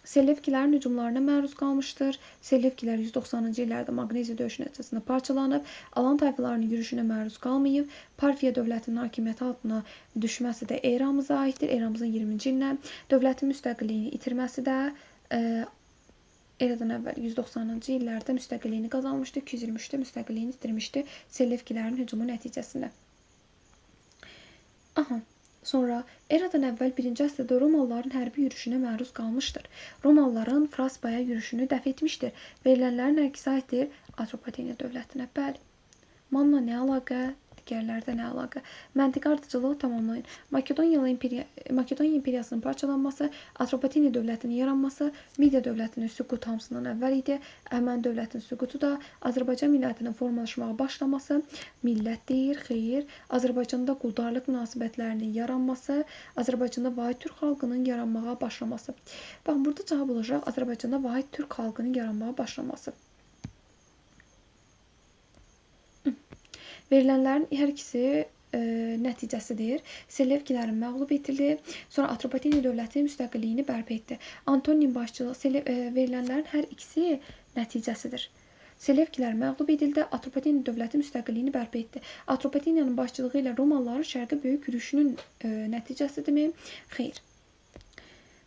Selevkilərin hücumlarına məruz qalmışdır. Selevkilər 190-cı illərdə Maqneziya döyüşü nəticəsində parçalanıb. Alan tayfalarının yürüşünə məruz qalmayıb. Parfiya dövlətinin hakimiyyəti altına düşməsi də eramıza aiddir. Eramızın 20-ci ilinə. Dövlətin müstəqilliyini itirməsi də eradan əvvəl 190-cı illərdə müstəqilliyini qazanmışdı. 223-də müstəqilliyini itirmişdi. Selevkilərin hücumu nəticəsində. Sonra eradan əvvəl 1-ci əsrdə Romalıların hərbi yürüşünə məruz qalmışdır. Romalıların Fraspaya yürüşünü dəf etmişdir. Verilənlərin əksi aiddir Atropateniya dövlətinə. Bəli. Manna nə əlaqə? Digərlərdə nə əlaqə? Məntiqi ardıcılığı tamamlayın. Makedoniya imperiyasının parçalanması, Atropateniya dövlətinin yaranması, Midiya dövlətinin süqutu hamısından əvvəl idi. Əhəməni dövlətinin süqutu da Azərbaycan millətinin formalaşmağa başlaması, millət deyir, xeyir. Azərbaycanda quldarlıq münasibətlərinin yaranması, Azərbaycanda vahid türk xalqının yaranmağa başlaması. Baxın, burada cavab olacaq Azərbaycanda vahid türk xalqının yaranmağa başlaması. Verilənlərin hər ikisi nəticəsidir. Selevkilərin məğlub edildi. Sonra Atropateniya dövləti müstəqilliyini bərpa etdi. Antonin başçılığı verilənlərin hər ikisi nəticəsidir. Selevkilər məğlub edildi. Atropateniya dövləti müstəqilliyini bərpa etdi. Atropateniyanın başçılığı ilə Romalıların şərqə böyük yürüşünün nəticəsidirmi? Xeyr.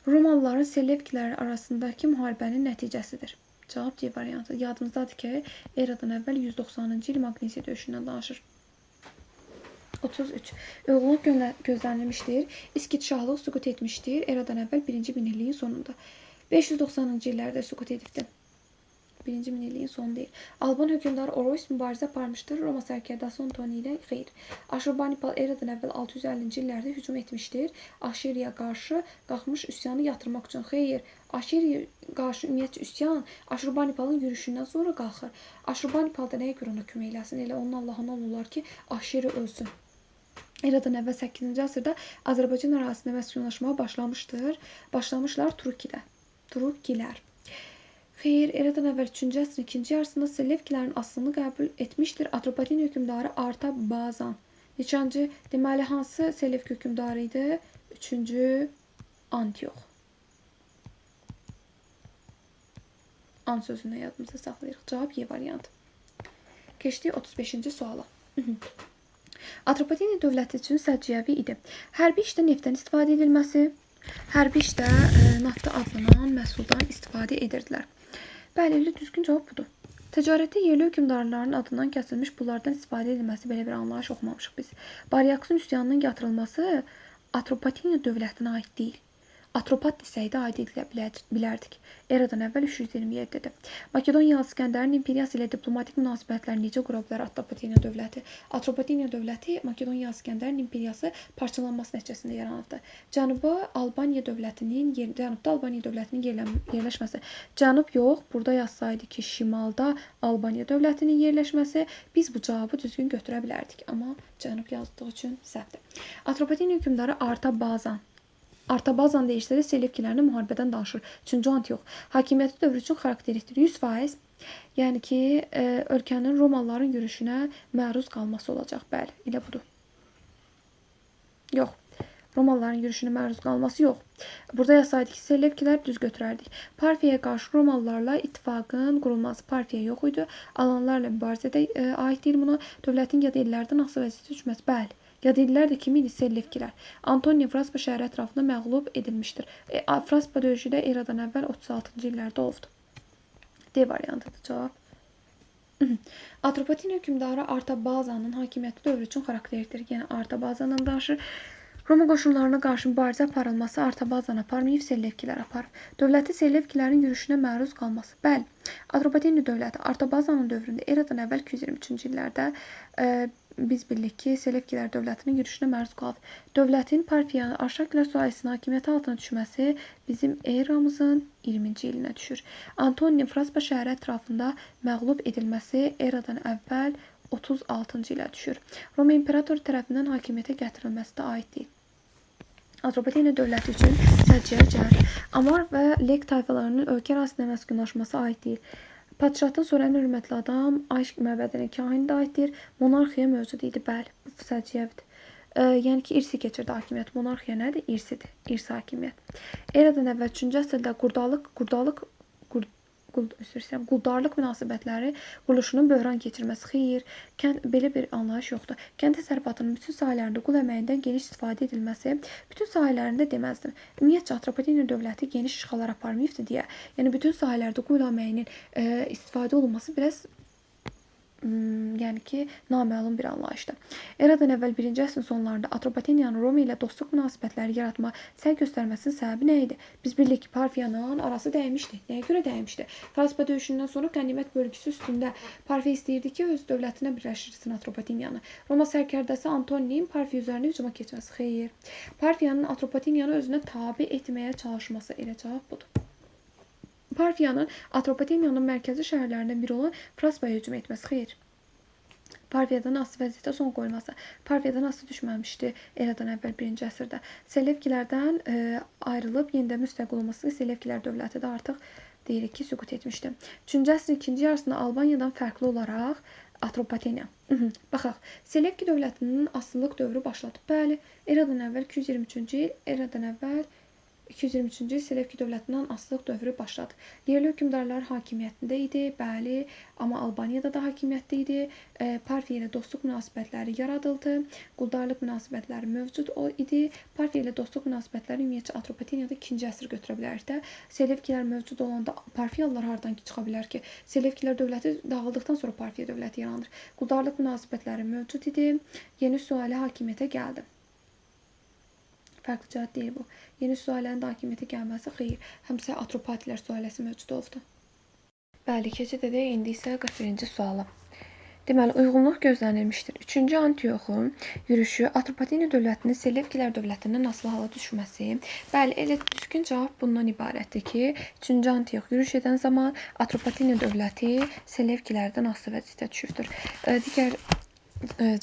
Romalıların Selevkilər arasındakı müharibənin nəticəsidir. Cavab C variantı. Yadımızdadır ki, eradan əvvəl 190-cı il Maqneziya döyüşündən danışır. 33. Uyğunluq gözlənilmişdir. İskit şahlıq süqut etmişdir. Eradan əvvəl 1-ci minilliyin sonunda. 590-cı illərdə süqut edibdir. 1-ci minilliyin sonu deyil. Alban hökmdarı Oroys mübarizə aparmışdır Roma sərkərdəsi Antoni ilə. Xeyr. Aşurbanipal eradan əvvəl 650-ci illərdə hücum etmişdir. Aşiriya qarşı qalxmış üsyanı yatırmaq üçün. Xeyr. Aşiriya qarşı ümumiyyətcə üsyan Aşurbanipalın yürüşündən sonra qalxır. Aşurbanipal da nəyə görə ona kömək eləsin? Elə onun Allahına olurlar ki, Aşiri ölsün. Eradan əvvəl 8-ci əsrdə Azərbaycan ərazisində məskunlaşmağa başlamışlar Turukidə. Turukilər. Xeyr, eradan əvvəl 3-cü əsrin ikinci yarısında Selevkilərin aslını qəbul etmişdir. Atropatena hökmdarı Artabazan. Neçənci? Deməli, hansı Selevki hökmdarı idi? 3-cü Antiox. An sözünü yadımızda saxlayırıq. Cavab Y variantı. Keçdik 35-ci suala. Atropatena dövləti üçün səciyyəvi idi. Hərbi işdə neftdən istifadə edilməsi, hərbi işdə nafta adlanan məhsuldan istifadə edirdilər. Bəli, elə düzgün cavab budur. Ticarətdə yerli hökmdarların adından kəsilmiş pullardan istifadə edilməsi belə bir anlayış oxumamışıq biz. Baryaksın üsyanının yatırılması Atropatena dövlətinə aid deyil. Atropat desəydə aid edilə bilərdik. Eradan əvvəl 327-dir. Makedoniya İskəndərin imperiyası ilə diplomatik münasibətlər necə qura bilər Atropatena dövləti? Atropatena dövləti Makedoniya İskəndərin imperiyası parçalanması nəticəsində yaranıbdır. Cənubda Albaniya dövlətinin yerləşməsi. Cənub yox, burada yazsaydı ki, şimalda Albaniya dövlətinin yerləşməsi, biz bu cavabı düzgün götürə bilərdik. Amma cənub yazdığı üçün səhvdir. Atropatena hökmdarı Artabazan deyirsə də Selevkilərlə müharibədən danışır. 3-cü Antiox. Hakimiyyəti dövrü üçün xarakteristik 100%. Yəni ki, ölkənin Romalıların yürüşünə məruz qalması olacaq. Bəli, elə budur. Yox. Romalıların yürüşünə məruz qalması yox. Burada yazsaydı ki, Selevkilər düz götürərdik. Parfiyaya qarşı Romalılarla ittifaqın qurulması. Parfiya yox idi. Alanlarla mübarizədə aid deyil buna. Dövlətin yad ellərdən asılı vəziyyətə düşməsi. Bəli. Yadillər də kim idi? Selevkilər. Antoni Fraspa şəhəri ətrafında məğlub edilmişdir. Fraspa döyüşü də eradan əvvəl 36-cı illərdə oldu. D variantıdır cavab. Atropatena hökmdarı Artabazanın hakimiyyəti dövrü üçün xarakterdir. Yəni Artabazandan danışır. Roma qoşunlarına qarşı mübarizə aparılması Artabazan aparmayıb, Selevkilər aparıb. Dövləti Selevkilərin yürüşünə məruz qalması. Bəli, Atropatena dövləti Artabazanın dövründə eradan əvvəl 223-cü illərdə biz bilirik ki, Selevkilər dövlətinin yürüşünə məruz qalıb. Dövlətin Parfiyanın Arşakilər sülaləsinin hakimiyyəti altına düşməsi bizim eramızın 20-ci ilinə düşür. Antoni Fraspa şəhəri ətrafında məğlub edilməsi eradan əvvəl 36-cı ilə düşür. Roma imperatoru tərəfindən hakimiyyətə gətirilməsi də aid deyil. Atropatena dövləti üçün səciyyəvi cəhət. Amar və Lek tayfalarının ölkə ərazisində məskunlaşması aid deyil. Padşahdan sonra ən hörmətli adam Aşq məbədinə kahin də aiddir. Monarxiya mövcud idi. Bəli, bu səciyyəvidir. Yəni ki, irsi keçirdi hakimiyyət. Monarxiya nədir? İrsidir. İrsi hakimiyyət. Eradan əvvəl 3-cü əsrdə quldarlıq münasibətləri quruluşunun böhran keçirməsi. Xeyr, belə bir anlayış yoxdur. Kənd təsərrüfatının bütün sahələrində qul əməyindən geniş istifadə edilməsi, bütün sahələrində deməzdim. Ümumiyyətcə, Atropatena dövləti geniş işğallar aparmayıbdır deyə. Yəni, bütün sahələrdə qul əməyinin istifadə olunması biraz yəni ki, naməlum bir anlayışdır. Eradan əvvəl 1-ci əsrin sonlarında Atropatenanın Roma ilə dostluq münasibətləri yaratma səy göstərməsinin səbəbi nə idi? Biz bilirik ki, Parfiyanın arası dəymişdi. Nəyə görə dəymişdi? Fraspa döyüşündən sonra qənimət bölgüsü üstündə Parfiya istəyirdi ki, öz dövlətinə birləşdirsin Atropatenanı. Roma sərkərdəsi Antoninin Parfiya üzərinə hücuma keçməsi. Xeyr. Parfiyanın Atropatenanı özünə tabe etməyə çalışması. Elə cavab budur. Parfiyanın Atropatenanın mərkəzi şəhərlərindən biri olan Fraspaya hücum etməsi. Xeyr. Parfiyadan asılı vəziyyətə son qoyulması. Parfiyadan asılı düşməmişdi eradan əvvəl 1-ci əsrdə. Selevkilərdən ayrılıb yenidən müstəqil olması Selevkilər dövləti də artıq deyirik ki, süqut etmişdi. 3-cü əsrin ikinci yarısında Albaniyadan fərqli olaraq Atropatena. Baxaq, Selevki dövlətinin asılılıq dövrü başladı. Bəli, eradan əvvəl 223-cü il, eradan əvvəl 223-cü il Selevki dövlətindən asılılıq dövrü başladı. Yerli hökmdarlar hakimiyyətində idi, bəli, amma Albaniyada da hakimiyyətdə idi. Parfiya ilə dostluq münasibətləri yaradıldı. Quldarlıq münasibətləri mövcud idi. Parfiya ilə dostluq münasibətləri ümumiyyətcə Atropatenada 2-ci əsr götürə bilərik də. Selevkilər mövcud olanda Parfiyalılar hardan çıxa bilər ki? Selevkilər dövləti dağıldıqdan sonra Parfiya dövləti yaranır. Quldarlıq münasibətləri mövcud idi. Yeni sülalə hakimiyyətə gəldi. Fərqli cəhət deyil bu. Yeni sülalənin də hakimiyyətə gəlməsi xeyr. Həmsə Atropatilər sülaləsi mövcud oldu. Bəli, keçid edək indi isə 41-ci suala. Deməli, uyğunluq gözlənilmişdir. 3-cü Antioxun yürüşü Atropatena dövlətinin Selevkilər dövlətindən asılı hala düşməsi. Bəli, elə düzgün cavab bundan ibarətdir ki, 3-cü Antiox yürüş edən zaman Atropatena dövləti Selevkilərdən asılı vəziyyətə düşübdür. Digər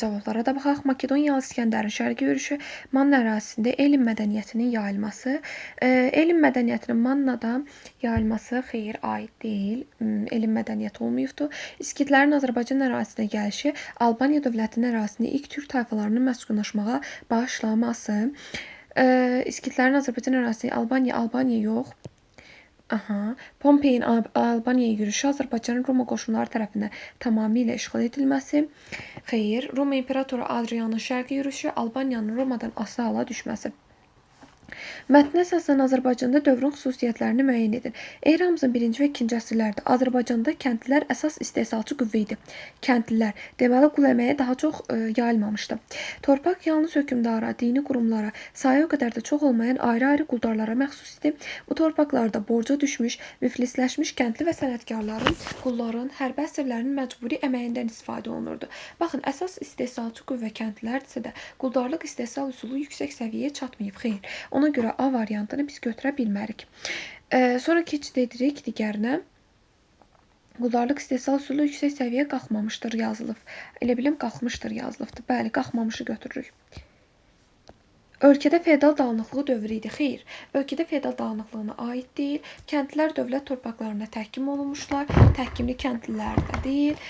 cavablara da baxaq. Makedoniyalı İskəndərin şərqi yürüşü Manna ərazisində elm mədəniyyətinin yayılması. Elm mədəniyyətinin Mannada yayılması xeyr, aid deyil. Elm mədəniyyəti olmayıbdır. İskitlərin Azərbaycan ərazisinə gəlişi Albaniya dövlətinin ərazisində ilk türk tayfalarının məskunlaşmağa başlaması. İskitlərin Azərbaycan ərazisində Albaniya yox. Pompeyin Albaniyaya yürüşü Azərbaycanın Roma qoşunları tərəfindən tamamilə işğal edilməsi. Xeyr, Roma İmperatoru Adrianın şərqi yürüşü Albaniyanın Romadan asılı hala düşməsi. Mətnə əsasən Azərbaycanda dövrün xüsusiyyətlərini müəyyən edin. Eramızın 1-ci və 2-ci əsrlərdə Azərbaycanda kəndlilər əsas istehsalçı qüvvə idi. Kəndlilər, deməli qul əməyi daha çox yayılmamışdı. Torpaq yalnız hökmdara, dini qurumlara, sayı o qədər də çox olmayan ayrı-ayrı quldarlara məxsus idi. Bu torpaqlarda borca düşmüş, müflisləşmiş kəndli və sənətkarların, qulların, hərbi əsirlərin məcburi əməyindən istifadə olunurdu. Baxın, əsas istehsalçı qüvvə kəndlilərdirsə də, quldarlıq istehsal üsulu yüksək səviyyəyə çatmayıb. Xeyr. Ona görə A variantını biz götürə bilmərik. Sonra keçid edirik digərinə. Quldarlıq istehsal üsulu yüksək səviyyə qalxmamışdır yazılıb. Elə bilim qalxmışdır yazılıbdır. Bəli, qalxmamışı götürürük. Ölkədə feodal dağınıqlığı dövrü idi. Xeyr, ölkədə feodal dağınıqlığına aid deyil. Kəndlilər dövlət torpaqlarına təhkim olunmuşlar. Təhkimli kəndlilər də deyil.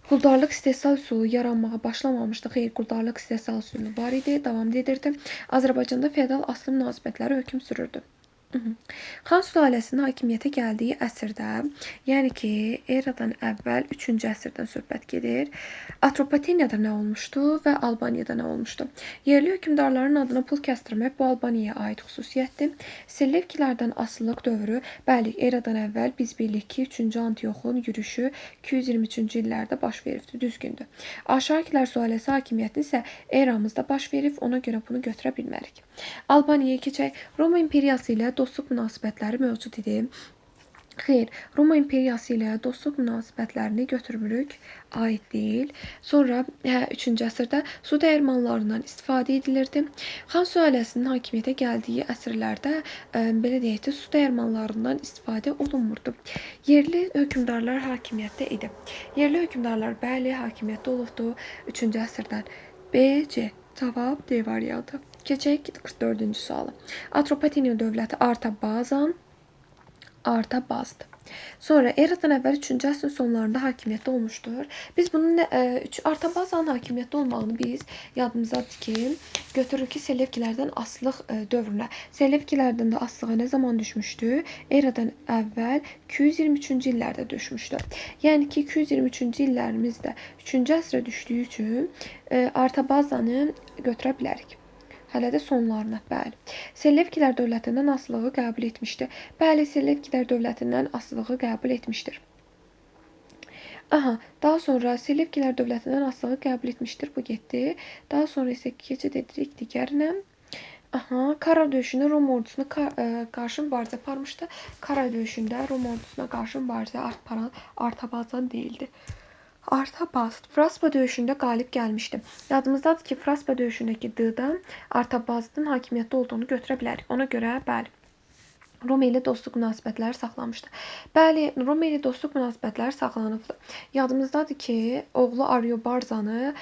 Quldarlıq istehsal üsulu yaranmağa başlamamışdı. Xeyr, quldarlıq istehsal üsulu var idi, davam edirdi. Azərbaycanda feodal aslı münasibətləri hökm sürürdü. Xan sülaləsinin hakimiyyətə gəldiyi əsrdə, yəni ki, eradan əvvəl 3-cü əsrdən söhbət gedir. Atropateniyada nə olmuşdu və Albaniyada nə olmuşdu? Yerli hökmdarların adına pul kəstirmək bu Albaniyaya aid xüsusiyyətdir. Selevkilərdən asılılıq dövrü, bəli, eradan əvvəl biz bilirik ki, 3-cü Antioxun yürüşü 223-cü illərdə baş veribdir, düzgündür. Aşarkilər sülaləsi hakimiyyəti isə eramızda baş verib, ona görə bunu götürə bilmərik. Albaniyaya keçək. Roma imperiyası ilə dostluq münasibətləri mövcud idi. Xeyr, Roma imperiyası ilə dostluq münasibətlərini götürmürük, aid deyil. Sonra 3-cü əsrdə su dəyirmanlarından istifadə edilirdi. Xan sülaləsinin hakimiyyətə gəldiyi əsrlərdə belə deyək ki, su dəyirmanlarından istifadə olunmurdu. Yerli hökmdarlar hakimiyyətdə idi. Yerli hökmdarlar bəli hakimiyyətdə olubdu 3-cü əsrdən. B, C. Cavab D variantı. Keçək 44-cü suala. Atropatena dövləti Artabazdır. Sonra eradan əvvəl 3-cü əsrin sonlarında hakimiyyətdə olmuşdur. Biz bunun Artabazanın hakimiyyətdə olmağını biz yadımızdadır ki, götürürük ki, Selevkilərdən asılılıq dövrünə. Selevkilərdən də asılığa nə zaman düşmüşdü? Eradan əvvəl 223-cü illərdə düşmüşdü. Yəni ki, 223-cü illərimizdə 3-cü əsrə düşdüyü üçün Artabazanı götürə bilərik. Hələ də sonlarına, bəli. Selevkilər dövlətindən asılılığı qəbul etmişdir. Bəli, Selevkilər dövlətindən asılılığı qəbul etmişdir. Daha sonra Selevkilər dövlətindən asılılığı qəbul etmişdir. Bu getdi. Daha sonra isə keçid edirik digərinə. Kara döyüşündə Roma ordusuna qarşı mübarizə aparmışdı. Kara döyüşündə Roma ordusuna qarşı mübarizə aparan Artabazan deyildi. Artabaz Fraspa döyüşündə qalib gəlmişdi. Yadımızdadır ki, Fraspa döyüşündəki D-dan Artabazın hakimiyyətdə olduğunu götürə bilərik. Ona görə bəli, Roma ilə dostluq münasibətləri saxlamışdı. Bəli, Roma ilə dostluq münasibətləri saxlanıbdı. Yadımızdadır ki, oğlu Ariobarzanı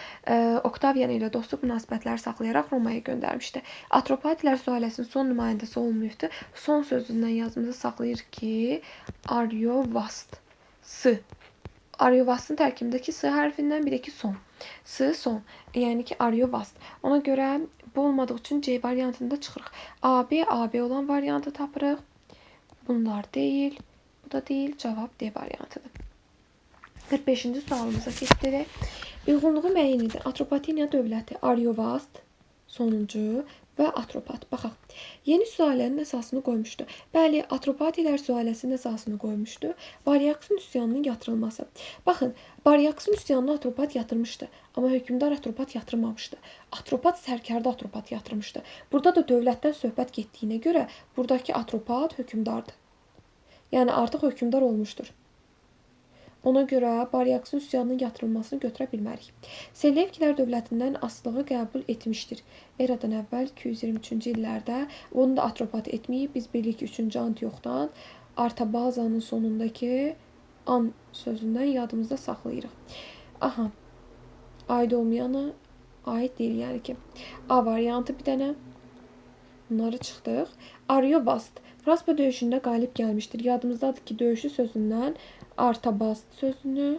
Oktavian ilə dostluq münasibətləri saxlayaraq Romaya göndərmişdi. Atropatilər sülaləsinin son nümayəndəsi olmayıbdı. Son sözündən yazımızı saxlayır ki, Ariovast. S. Ariovastın tərkibindəki S hərfindən bir də ki son. S, son. Yəni ki, Ariovast. Ona görə bu olmadığı üçün C variantında çıxırıq. AB olan variantı tapırıq. Bunlar deyil. Bu da deyil. Cavab D variantıdır. 45-ci sualımıza keçdik. Uyğunluğu müəyyən edir. Atropatena dövləti Ariovast sonuncu və Atropat. Baxaq. Yeni sülalənin əsasını qoymuşdu. Bəli, Atropatilər sülaləsinin əsasını qoymuşdu. Baryaksin üsyanının yatırılması. Baxın, Baryaksin üsyanını Atropat yatırmışdı. Amma hökmdar Atropat yatırmamışdı. Atropat sərkərdə Atropat yatırmışdı. Burada da dövlətdən söhbət getdiyinə görə buradakı Atropat hökmdardır. Yəni artıq hökmdar olmuşdur. Ona görə Baryaksin üsyanının yatırılmasını götürə bilmərik. Selevkilər dövlətindən asılığı qəbul etmişdir. Eradan əvvəl 223-cü illərdə onu da atropat etməyib. Biz bilirik ki, 3-cü Antioxdan Artabazanın sonundakı an sözündən yadımızda saxlayırıq. Aha, aid olmayanı aid deyil yəni ki. A variantı bir dənə. Bunları çıxdıq. Aryovast. Fraspa döyüşündə qalib gəlmişdir. Yadımızdadır ki, döyüşü sözündən Artabast sözünü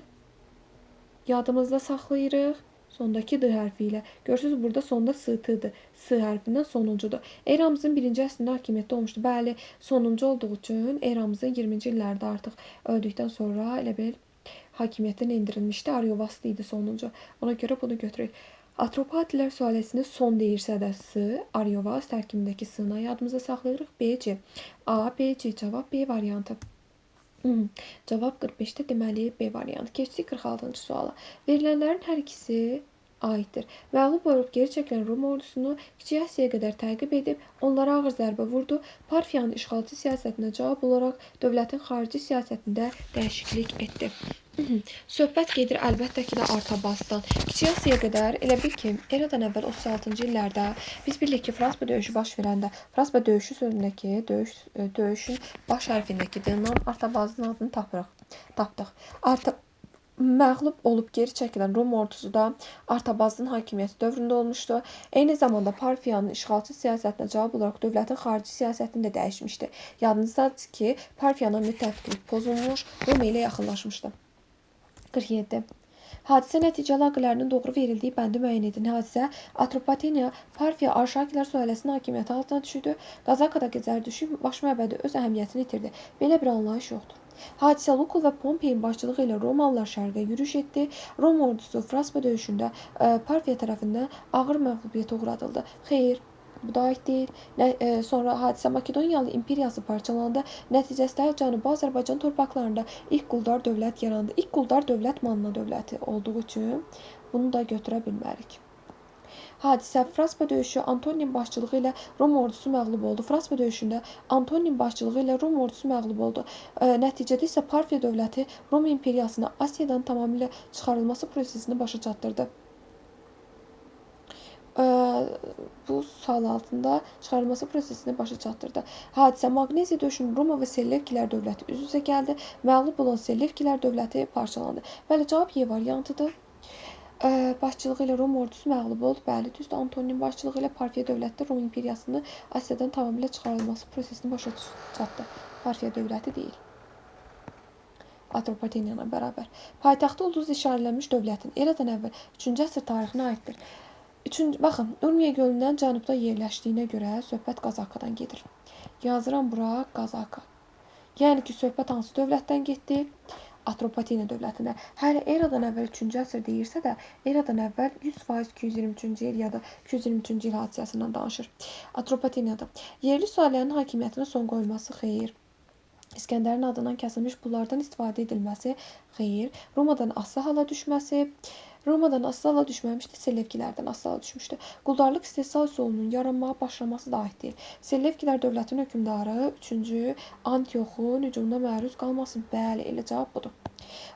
yadımızda saxlayırıq. Sondakı D hərfi ilə. Görürsünüz, burada sonda S-tıdır. S hərfindən sonuncudur. Eramızın 1-ci əsrində hakimiyyətdə olmuşdu. Bəli, sonuncu olduğu üçün eramızın 20-ci illərdə artıq öldükdən sonra elə bil hakimiyyətdən endirilmişdi. Aryovast idi sonuncu. Ona görə bunu götürək. Atropatilər sülaləsini son deyirsə də S, Aryovast tərkibindəki S-ını yadımızda saxlayırıq. B, C. A, B, C. Cavab B variantı. Cavab 45-də deməli B variantı. Keçdik 46-cı suala. Verilənlərin hər ikisi aiddir. Məğlub olub geri çəkilən Rum ordusunu Kiçik Asiyaya qədər təqib edib, onlara ağır zərbə vurdu. Parfiyanın işğalçı siyasətinə cavab olaraq dövlətin xarici siyasətində dəyişiklik etdi. Söhbət gedir əlbəttə ki də Artabazdan. Kiçik Asiyaya qədər elə bil ki, eradan əvvəl 36-cı illərdə biz bilirik ki, Fraspa döyüşü baş verəndə Fraspa döyüşü sözündəki döyüşün baş hərfindəki D-dən Artabazın adını tapdıq. Məğlub olub geri çəkilən Rum ordusu da Artabazın hakimiyyəti dövründə olmuşdu. Eyni zamanda Parfiyanın işğalçı siyasətinə cavab olaraq dövlətin xarici siyasətini də dəyişmişdi. Yadınızdadır ki, Parfiyanın müttəfiqlik pozulmuş, Roma ilə yaxınlaşmışdı. 47. Hadisə nəticə əlaqələrinin doğru verildiyi bəndi müəyyən edin. Hadisə Atropatena Parfiya Arşakilər sülaləsinin hakimiyyəti altına düşürdü. Qazakada gəzər düşüb baş məbədi öz əhəmiyyətini itirdi. Belə bir anlayış yoxdur. Hadisə Lukul və Pompeyin başçılığı ilə Romalılar şərqə yürüş etdi. Roma ordusu Fraspa döyüşündə Parfiya tərəfindən ağır məğlubiyyətə uğradıldı. Xeyr, bu da aid deyil. Sonra hadisə Makedoniyalı imperiyası parçalandı. Nəticəsində Cənubi Azərbaycan torpaqlarında ilk quldar dövlət yarandı. İlk quldar dövlət Manna dövləti olduğu üçün bunu da götürə bilmərik. Hadisə Fraspa döyüşü Antonin başçılığı ilə Rum ordusu məğlub oldu. Fraspa döyüşündə Antonin başçılığı ilə Rum ordusu məğlub oldu. Nəticədə isə Parfiya dövləti Rum imperiyasına Asiyadan tamamilə çıxarılması prosesini başa çatdırdı. Bu sual altında çıxarılması prosesini başa çatdırdı. Hadisə Maqneziya döyüşündə Roma və Selevkilər dövləti üz-üzə gəldi. Məğlub olan Selevkilər dövləti parçalandı. Bəli, cavab Y variantıdır. Başçılığı ilə Rum ordusu məğlub oldu. Bəli, düzdür. Antonin başçılığı ilə Parfiya dövləti Rum imperiyasını Asiyadan tamamilə çıxarılması prosesini başa çatdı. Parfiya dövləti deyil. Atropatena ilə bərabər. Paytaxtı ulduz işarələnmiş dövlətin eradan əvvəl 3-cü əsr tarixinə aiddir. Baxın, Urmiya gölündən cənubda yerləşdiyinə görə söhbət Qazakadan gedir. Yazıram bura Qazaka. Yəni ki, söhbət hansı dövlətdən getdi? Atropatena dövlətinə. Hələ eradan əvvəl 3-cü əsr deyirsə də, eradan əvvəl 100% 223-cü il ya da 223-cü il hadisəsindən danışır. Atropatenada. Yerli sülalələrin hakimiyyətinə son qoyulması xeyir. İskəndərin adından kəsilmiş pullardan istifadə edilməsi xeyir. Romadan asılı hala düşməsi. Romadan asılı hala düşməmişdi, Selevkilərdən asılı hala düşmüşdü. Quldarlıq istehsal üsulunun yaranmağa başlaması da aid deyil. Selevkilər dövlətinin hökmdarı 3-cü Antioxun hücumuna məruz qalması, bəli, elə cavab budur.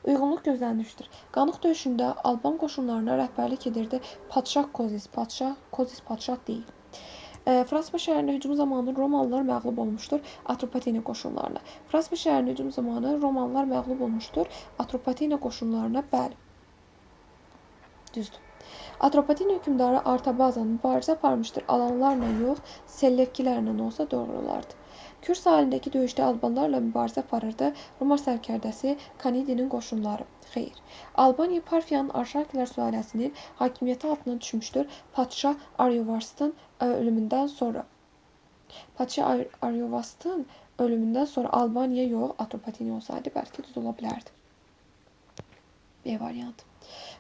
Uyğunluq gözlənilmişdir. Qanıq döyüşündə Alban qoşunlarına rəhbərlik edirdi Padşah Kozis. Padşah deyil. Fraspa şəhərində hücum zamanı Romalılar məğlub olmuşdur Atropatena qoşunlarına. Fraspa şəhərində hücum zamanı Romalılar məğlub olmuşdur Atropatena qoşunlarına, bəli. Düzdür. Atropatena hökmdarı Artabazanın mübarizə aparmışdır. Alanlarla yox, Selevkilərlə olsa doğru olardı. Kür sahilindəki döyüşdə Albanlarla mübarizə aparırdı Roma sərkərdəsi Kanidinin qoşunları. Xeyr. Albaniya Parfiyanın Arşakilər sülaləsinin hakimiyyəti altına düşmüşdür Padşah Aryovastın ölümündən sonra. Albaniya yox, Atropatena olsaydı bəlkə düz ola bilərdi. B variantı.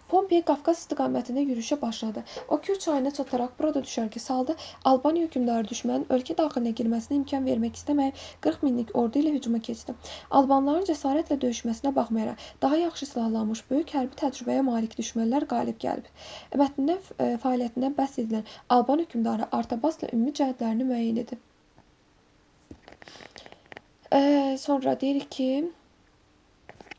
Pompey Qafqaz istiqamətində yürüşə başladı. O Kür çayına çataraq burada düşərgə saldı. Albaniya hökmdarı düşmənin ölkə daxilinə girməsinə imkan vermək istəməyib 40 minlik ordu ilə hücuma keçdi. Albanların cəsarətlə döyüşməsinə baxmayaraq daha yaxşı silahlanmış böyük hərbi təcrübəyə malik düşmənlər qalib gəlib. Mətndə fəaliyyətindən bəhs edilən Alban hökmdarı Artabazla ümumi cəhətlərini müəyyən edib. Sonra deyirik ki,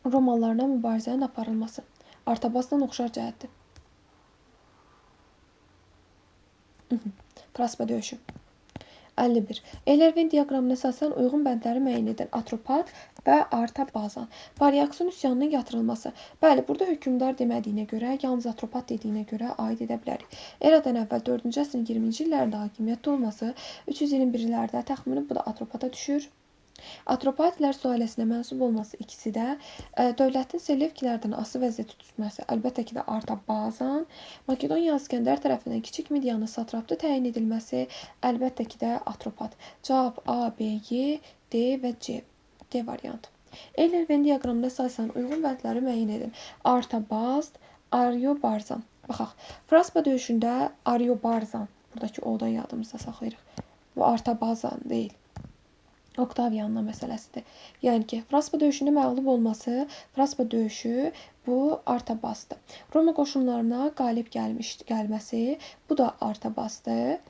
Romalılarla mübarizənin aparılması. Artabazdan oxşar cəhətdir. Praspa döyüşü. 51. Eyler-Venn diaqramına əsasən uyğun bəndləri müəyyən edən atropat və artabazan. Variaksion üsyanının yatırılması. Bəli, burada hökmdar demədiyinə görə, yalnız atropat dediyinə görə aid edə bilərik. Eradan əvvəl 4-cü əsrin 20-ci illərdə hakimiyyətdə olması 321-lərdə təxmini bu da atropata düşür. Atropatilər sülaləsinə mənsub olması ikisi də dövlətin Selevkilərdən asılı vəziyyətdə tutulması, əlbəttə ki də Artabazan, Makedoniya İskəndər tərəfindən Kiçik Midiyanın satraplı təyin edilməsi, əlbəttə ki də atropat. Cavab A, B, Y, D və C. D variantı. Eyler-Venn diaqramına əsasən uyğun bəndləri müəyyən edin. Artabaz, Ariobarzan. Baxaq, Praspa döyüşündə Ariobarzan, buradakı O-dan yadımızda saxlayırıq. Bu Artabazan deyil. Oktavianla məsələsidir. Yəni ki, Praspa döyüşündə məğlub olması, Praspa döyüşü bu Artabazdır. Roma qoşunlarına qalib gəlməsi, bu da Artabazdır.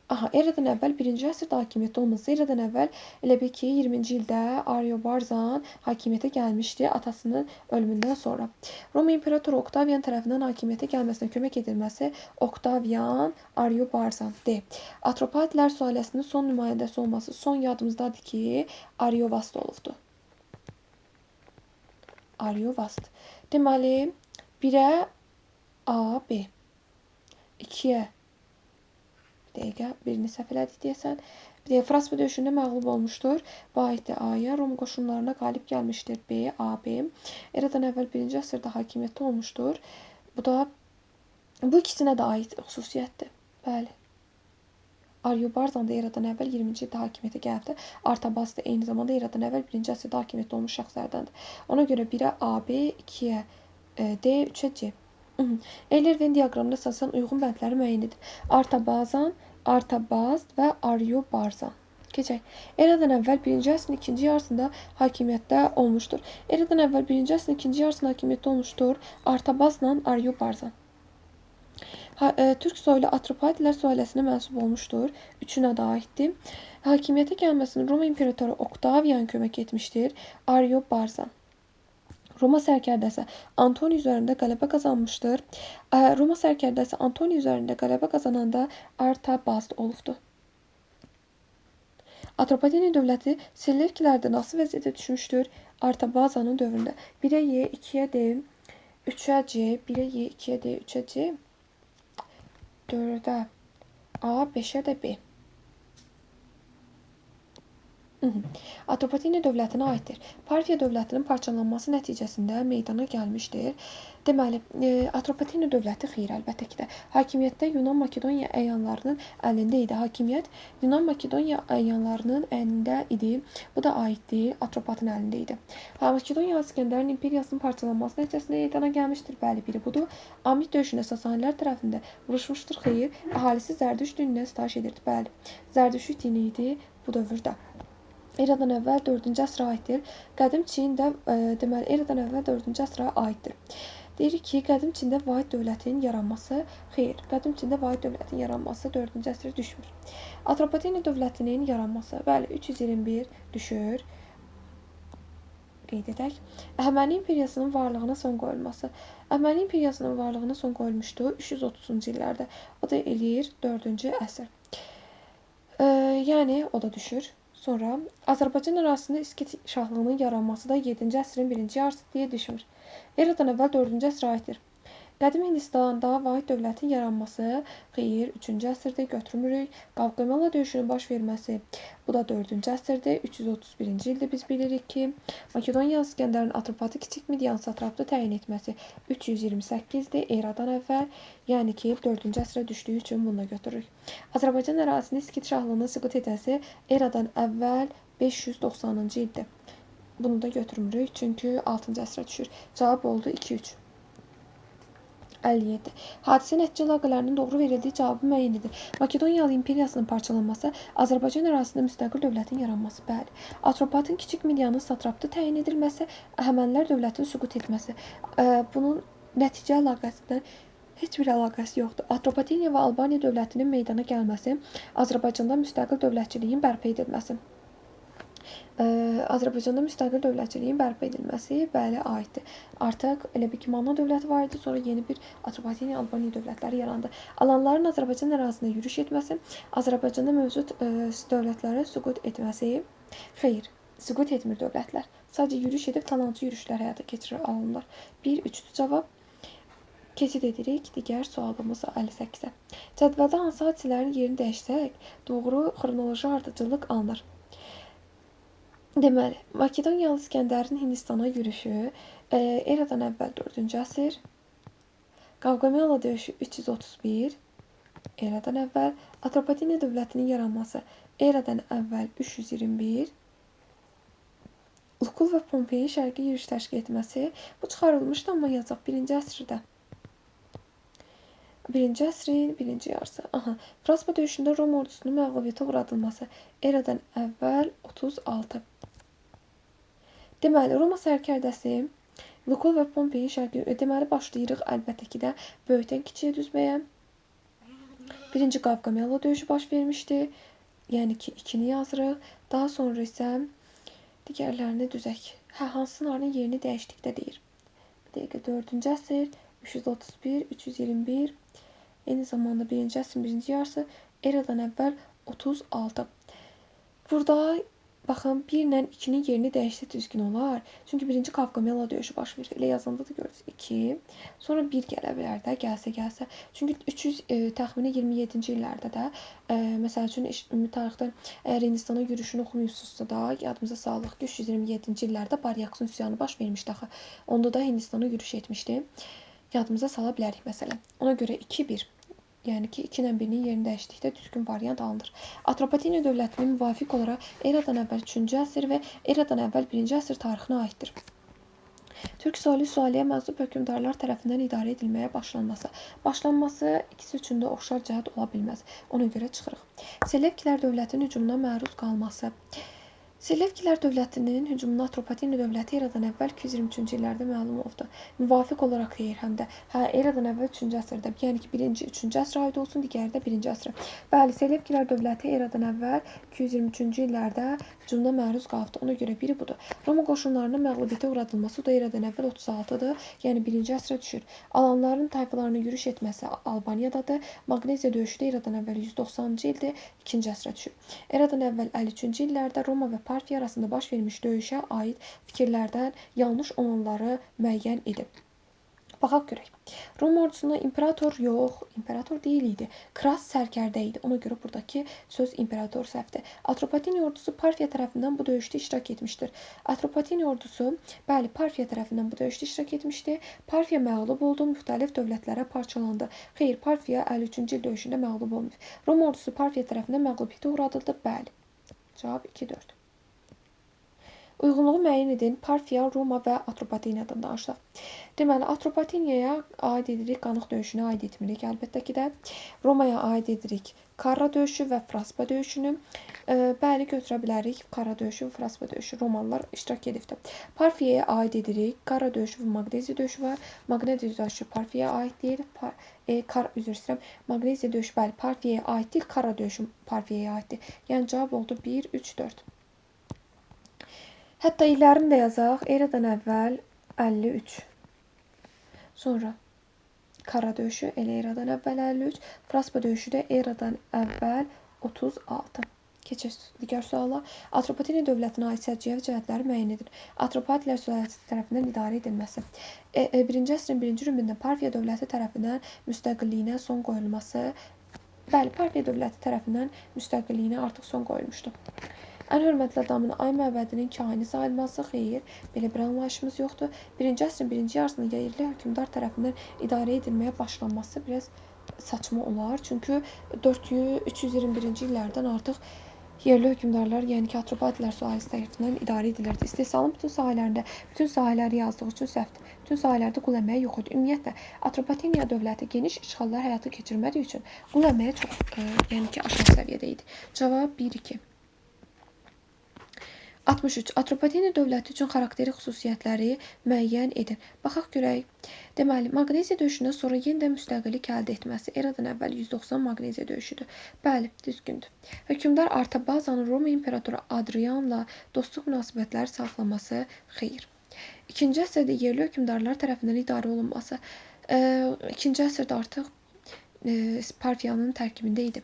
Aha, eradan əvvəl 1-ci əsrdə hakimiyyətdə olması, eradan əvvəl elə bil ki 20-ci ildə Ariobarzan hakimiyyətə gəlmişdi atasının ölümündən sonra. Roma İmperatoru Oktavian tərəfindən hakimiyyətə gəlməsinə kömək edilməsi Oktavian, Ariobarzan. D. Atropatilər sülaləsinin son nümayəndəsi olması son yadımızdadır ki Ariovast olubdu. Ariovast. Deməli 1-ə A, B, 2-ə dəqiqə, birini səhv elədik deyəsən. Praspa döyüşündə məğlub olmuşdur. Bu aiddir A-ya. Roma qoşunlarına qalib gəlmişdir. B, A, B. Eradan əvvəl 1-ci əsrdə hakimiyyətdə olmuşdur. Bu ikisinə də aid xüsusiyyətdir. Bəli. Ariobarzan da eradan əvvəl 20-ci ildə hakimiyyətə gəlibdir. Artabaz da eyni zamanda eradan əvvəl 1-ci əsrdə hakimiyyətdə olmuş şəxslərdəndir. Ona görə 1-ə A, B, 2-ə D, 3-ə C. Eyler-Venn diaqramına əsasən uyğun bəndləri müəyyən edir. Artabazan, Artabaz və Ariobarzan. Keçək. Eradan əvvəl 1-ci əsrin 2-ci yarısında hakimiyyətdə olmuşdur. Eradan əvvəl 1-ci əsrin 2-ci yarısında hakimiyyətdə olmuşdur. Artabazla Ariobarzan. Türk soylu Atropatilər sülaləsinə mənsub olmuşdur. Üçünə də aiddir. Hakimiyyətə gəlməsini Roma İmperatoru Oktavian kömək etmişdir. Ariobarzan. Roma sərkərdəsi Antoni üzərində qələbə qazanmışdır. Roma sərkərdəsi Antoni üzərində qələbə qazananda Artabaz olubdu. Atropateni dövləti Selevkilərdən asılı vəziyyətə düşmüşdür. Artabazanın dövründə 1-ə Y, 2-ə D, 3-ə C, 1-ə Y, 2-ə D, 3-ə C, 4-ə A, 5-ə də B. Atropateni dövlətinə aiddir. Parfiya dövlətinin parçalanması nəticəsində meydana gəlmişdir. Deməli, Atropateni dövləti xeyr, əlbəttə ki də hakimiyyətdə Yunan-Makedoniya əyanlarının əlində idi. Hakimiyyət Yunan-Makedoniya əyanlarının əlində idi. Bu da aiddir, Atropatın əlində idi. Makedoniya İskəndərin imperiyasının parçalanması nəticəsində meydana gəlmişdir. Bəli, biri budur. Amit döyüşündə Sasanilər tərəfində vuruşmuşdur. Xeyr, əhalisi Zərdüşt dinindən sitayiş edirdi. Bəli, Zərdüşt dini idi bu dövrdə. Eradan əvvəl 4-cü əsrə aiddir. Qədim Çində, deməli, eradan əvvəl 4-cü əsrə aiddir. Deyirik ki, qədim Çində vahid dövlətin yaranması, xeyr, qədim Çində vahid dövlətin yaranması 4-cü əsrə düşmür. Atropateni dövlətinin yaranması, bəli, 321 düşür. Qeyd edək. Əhəməni imperiyasının varlığına son qoyulması. Əhəməni imperiyasının varlığına son qoyulmuşdu 330-cu illərdə. O da eləyir 4-cü əsr. Yəni, o da düşür. Sonra Azərbaycan ərazisində İskit şahlığının yaranması da 7-ci əsrin 1-ci yarısı deyə düşmür. Eradan əvvəl 4-cü əsrə aiddir. Qədim Hindistanda vahid dövlətin yaranması, xeyr, 3-cü əsrdə götürmürük. Qavqamela döyüşünün baş verməsi, bu da 4-cü əsrdə, 331-ci ildə biz bilirik ki, Makedoniya İskəndərin Atropatı Kiçik Midiyan satraplı təyin etməsi 328-dir eradan əvvəl, yəni ki, 4-cü əsrə düşdüyü üçün bunu götürürük. Azərbaycan ərazisində İskit şahlığının süqut edəsi eradan əvvəl 590-cı ildir. Bunu da götürmürük, çünki 6-cı əsrə düşür. Cavab oldu 2-3. 57. Hadisə nəticə əlaqələrinin doğru verildiyi cavabı müəyyən edir. Makedoniyalı imperiyasının parçalanması, Azərbaycan ərazisində müstəqil dövlətin yaranması, bəli. Atropatın Kiçik Midiyanın satraplı təyin edilməsi, Əhəmənilər dövlətinin süqut etməsi. Bunun nəticə əlaqəsindən heç bir əlaqəsi yoxdur. Atropateniya və Albaniya dövlətinin meydana gəlməsi, Azərbaycanda müstəqil dövlətçiliyin bərpa edilməsi. Azərbaycanda müstəqil dövlətçiliyin bərpa edilməsi bəli aiddir. Artıq elə bir ki, Manna dövləti var idi, sonra yeni bir Atropateniya, Albaniya dövlətləri yarandı. Alanların Azərbaycan ərazisində yürüş etməsi, Azərbaycanda mövcud dövlətlərə süqut etməsi, xeyr, süqut etmir dövlətlər. Sadəcə yürüş edib talancı yürüşlər həyata keçirir alanlar. 1-3-dür cavab. Keçid edirik digər sualımız 58-ə. Cədvəldə hansı hadisələrin yerini dəyişsək, doğru xronoloji ardıcıllıq alınır. Deməli, Makedoniyalı İskəndərin Hindistana yürüşü eradan əvvəl 4-cü əsr, Qavqamela döyüşü 331 eradan əvvəl, Atropateniya dövlətinin yaranması eradan əvvəl 321, Lukul və Pompeyin şərqi yürüş təşkil etməsi, bu çıxarılmışdı, amma yazaq 1-ci əsrdə. 1-ci əsrin 1-ci yarısı. Fraspa döyüşündə Roma ordusunun məğlubiyyətə uğradılması eradan əvvəl 36. Deməli, Roma sərkərdəsi Lukul və Pompeyin şərqi deməli başlayırıq əlbəttə ki də böyükdən kiçiyə düzməyə. 1-ci Qavqamela döyüşü baş vermişdi. Yəni ki 2-ni yazırıq. Daha sonra isə digərlərini düzək. Hansılarının yerini dəyişdikdə deyir. Bir dəqiqə 4-cü əsr 331, 321, eyni zamanda 1-ci əsrin 1-ci yarısı eradan əvvəl 36. Burada baxın 1 ilə 2-nin yerini dəyişsə düzgün olar. Çünki 1-ci Qavqamela döyüşü baş verir. Elə yazanda da görürsünüz 2. Sonra 1 gələ bilər də, gəlsə. Çünki 300 təxminən 27-ci illərdə də məsəl üçün ümumi tarixdə əgər Hindistana yürüşünü oxumuyursunuzsa da yadımıza salıq ki 327-ci illərdə Baryaksun üsyanı baş vermişdi axı. Onda da Hindistana yürüş etmişdi. Yadımıza sala bilərik məsələn. Ona görə 2-1. Yəni ki 2 ilə 1-nin yerini dəyişdikdə düzgün variant alınır. Atropateniya dövlətinin müvafiq olaraq eradan əvvəl 3-cü əsr və eradan əvvəl 1-ci əsr tarixinə aiddir. Türk Sualiyə mənsub hökmdarlar tərəfindən idarə edilməyə başlanması ikisi üçün də oxşar cəhət ola bilməz. Ona görə çıxırıq. Selevkilər dövlətinin hücumuna məruz qalması. Selevkilər dövlətinin hücumuna Atropateniya dövləti eradan əvvəl 223-cü illərdə məlum oldu. Müvafiq olaraq deyir həm də. Eradan əvvəl 3-cü əsrdə. Yəni ki 1-ci 3-cü əsrə aid olsun, digəri də 1-ci əsrə. Bəli, Selevkilər dövləti eradan əvvəl 223-cü illərdə hücumuna məruz qaldı. Ona görə biri budur. Roma qoşunlarının məğlubiyyətə uğradılması da eradan əvvəl 36-dır. Yəni 1-ci əsrə düşür. Alanların tayfalarının yürüş etməsi Albaniyadadır. Magneziya döyüşü də eradan əvvəl 190-cı ildir, 2-ci əsrə düşür. Eradan əvvəl 53-cü illərdə Roma və Parfiya arasında baş vermiş döyüşə aid fikirlərdən yanlış olanları müəyyən edib. Baxaq görək. Roma ordusunda imperator deyil idi. Kras sərkərdə idi. Ona görə buradakı söz imperator səhvdir. Atropateniya ordusu Parfiya tərəfindən bu döyüşdə iştirak etmişdir. Atropateniya ordusu, bəli, Parfiya tərəfindən bu döyüşdə iştirak etmişdi. Parfiya məğlub oldu, müxtəlif dövlətlərə parçalandı. Xeyr, Parfiya 53-cü il döyüşündə məğlub olmuş. Roma ordusu Parfiya tərəfindən məğlubiyyətə uğradıldı. Bəli. Cavab 2-4. Uyğunluğu müəyyən edin. Parfiya, Roma və Atropateniyadan danışaq. Deməli, Atropateniyaya aid edirik, Qanıq döyüşünə aid etmirik. Əlbəttə ki də Romaya aid edirik Karra döyüşü və Fraspa döyüşünü. Bəli, götürə bilərik Karra döyüşü və Fraspa döyüşü. Romalılar iştirak edibdir. Parfiyaya aid edirik. Karra döyüşü və Magneziya döyüşü var. Magneziya döyüşü Parfiyaya aid deyil. Magneziya döyüşü bəli, Parfiyaya aid deyil. Karra döyüşü Parfiyaya aiddir. Yəni cavab oldu 1, 3, 4. Hətta illərini də yazaq. Eradan əvvəl 53. Sonra Karra döyüşü elə eradan əvvəl 53. Fraspa döyüşü də eradan əvvəl 36. Keçək digər suala. Atropateniya dövlətinə aid səciyyəvi cəhətləri müəyyən edir. Atropatilər sülaləsi tərəfindən idarə edilməsi. 1-ci əsrin 1-ci rübündə Parfiya dövləti tərəfindən müstəqilliyinə son qoyulması. Bəli, Parfiya dövləti tərəfindən müstəqilliyinə artıq son qoyulmuşdu. Ən hörmətli adamın ay məbədinin kahini sayılması, xeyr, belə bir anlayışımız yoxdur. 1-ci əsrin 1-ci yarısında yerli hökmdar tərəfindən idarə edilməyə başlanması biraz saçma olar. Çünki 321-ci illərdən artıq yerli hökmdarlar, yəni ki, Atropatilər sülaləsi tərəfindən idarə edilirdi. İstehsalın bütün sahələrində, bütün sahələri yazdığı üçün səhvdir. Bütün sahələrdə qul əməyi yox idi. Ümumiyyətlə, Atropateniya dövləti geniş işğallar həyata keçirmədiyi üçün qul əməyi çox, yəni ki, aşağı səviyyədə idi. Cavab 1-2. 63. Atropatena dövləti üçün xarakteri xüsusiyyətləri müəyyən edin. Baxaq görək. Deməli, Maqneziya döyüşündən sonra yenidən müstəqillik əldə etməsi eradan əvvəl 190 Maqneziya döyüşüdür. Bəli, düzgündür. Hökmdar Artabazanın Roma imperatoru Adrianla dostluq münasibətləri saxlaması xeyr. 2-ci əsrdə yerli hökmdarlar tərəfindən idarə olunması. 2-ci əsrdə artıq Parfiyanın tərkibində idi.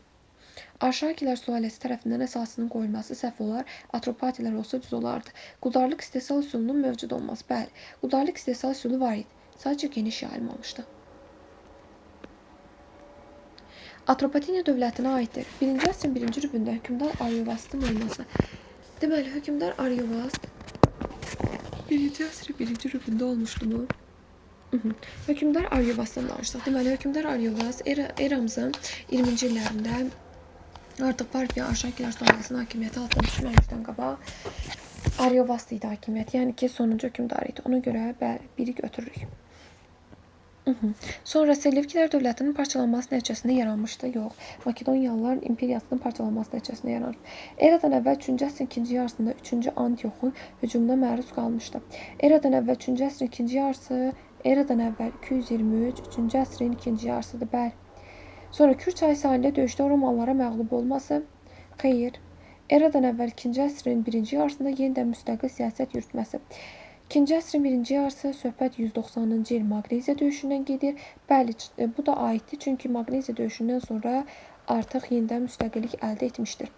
Arşakilər sülaləsi tərəfindən əsasının qoyulması səhv olar, Atropatilər olsa düz olardı. Quldarlıq istehsal üsulunun mövcud olması. Bəli, quldarlıq istehsal üsulu var idi. Sadəcə geniş yayılmamışdı. Atropatena dövlətinə aiddir. 1-ci əsrin 1-ci rübündə hökmdar Aryovastın olması. Deməli, hökmdar Aryovast 1-ci əsrin 1-ci rübündə olmuşdu mu? Hökmdar Aryovastdan danışdıq. Deməli, hökmdar Aryovast eramızın 20-ci illərində artıq Parfiya Arşakilər sülaləsinin hakimiyyəti altına düşməmişdən qabaq Aryovast idi hakimiyyət. Yəni ki, sonuncu hökmdar idi. Ona görə bəli, biri götürürük. Sonra Selevkilər dövlətinin parçalanması nəticəsində yaranmışdı. Yox, Makedoniyalılar imperiyasının parçalanması nəticəsində yaranır. Eradan əvvəl 3-cü əsrin ikinci yarısında 3-cü Antioxun hücumuna məruz qalmışdı. Eradan əvvəl 3-cü əsrin ikinci yarısı, eradan əvvəl 223, 3-cü əsrin ikinci yarısıdır. Bəli. Sonra Kür çayı sahilində döyüşdə Romalılara məğlub olması xeyr. Eradan əvvəl 2-ci əsrin 1-ci yarısında yenidən müstəqil siyasət yürütməsi. 2-ci əsrin 1-ci yarısı söhbət 190-cı il Maqneziya döyüşündən gedir. Bəli, bu da aiddir, çünki Maqneziya döyüşündən sonra artıq yenidən müstəqillik əldə etmişdir.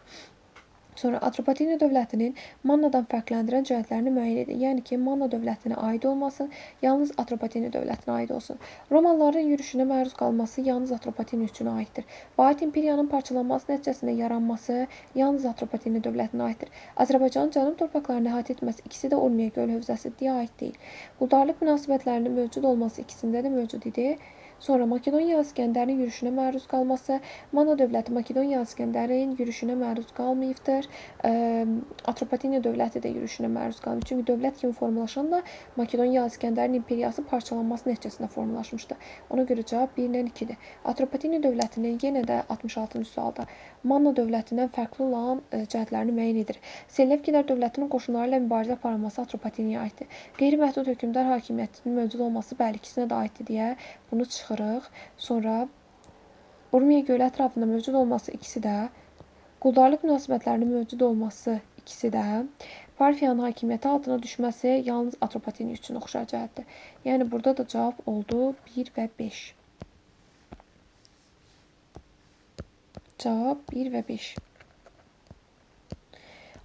Sonra Atropatena dövlətinin Mannadan fərqləndirən cəhətlərini müəyyən edin. Yəni ki, Manna dövlətinə aid olmasın, yalnız Atropatena dövlətinə aid olsun. Romalıların yürüşünə məruz qalması yalnız Atropatena üçün aiddir. Vahid imperiyanın parçalanması nəticəsində yaranması yalnız Atropatena dövlətinə aiddir. Azərbaycanın cənub torpaqlarını əhatə etməsi ikisi də Urmiya göl hövzəsi deyə aid deyil. Quldarlıq münasibətlərinin mövcud olması ikisində də mövcud idi. Sonra Makedoniya İskəndərin yürüşünə məruz qalması. Manna dövləti Makedoniya İskəndərin yürüşünə məruz qalmayıbdır. Atropatena dövləti də yürüşünə məruz qalmayıb. Çünki dövlət kimi formalaşanda Makedoniya İskəndərin imperiyası parçalanması nəticəsində formalaşmışdı. Ona görə cavab 1-lə 2-dir. Atropatena dövlətinin yenə də 66-cı sualda Manna dövlətindən fərqli olan cəhətlərini müəyyən edir. Selevkilər dövlətinin qoşunları ilə mübarizə aparılması Atropatenaya aiddir. Qeyri-məhdud hökmdar hakimiyyətinin mövcud olması bəli ikisinə də aiddir deyə bunu çıxırıq. Sonra Urmiya gölü ətrafında mövcud olması ikisi də, quldarlıq münasibətlərinin mövcud olması ikisi də, Parfiyanın hakimiyyəti altına düşməsi yalnız Atropatena üçün oxşar cəhətdir. Yəni burada da cavab oldu 1 və 5. Cavab 1 və 5.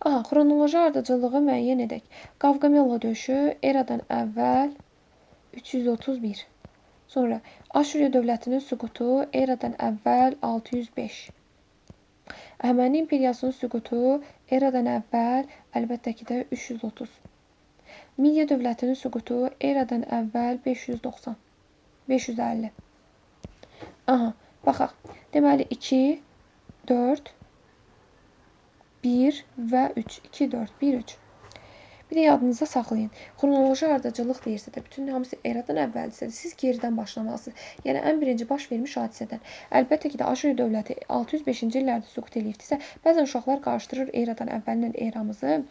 Xronoloji ardıcıllığı müəyyən edək. Qavqamela döyüşü eradan əvvəl 331. Sonra Aşuriya dövlətinin süqutu eradan əvvəl 605. Əhəməni imperiyasının süqutu eradan əvvəl əlbəttə ki də 330. Midiya dövlətinin süqutu eradan əvvəl 590. 550. Baxaq. Deməli 2, 4, 1 və 3. 2, 4, 1, 3. Bir də yadınızda saxlayın. Xronoloji ardıcıllıq deyirsə də, bütün hamısı eradan əvvəldirsə də, siz geridən başlamalısınız. Yəni, ən birinci baş vermiş hadisədən. Əlbəttə ki də, Aşuriya dövləti 605-ci illərdə süqut eləyibdirsə, bəzən uşaqlar qarışdırır eradan əvvəllə eramızı.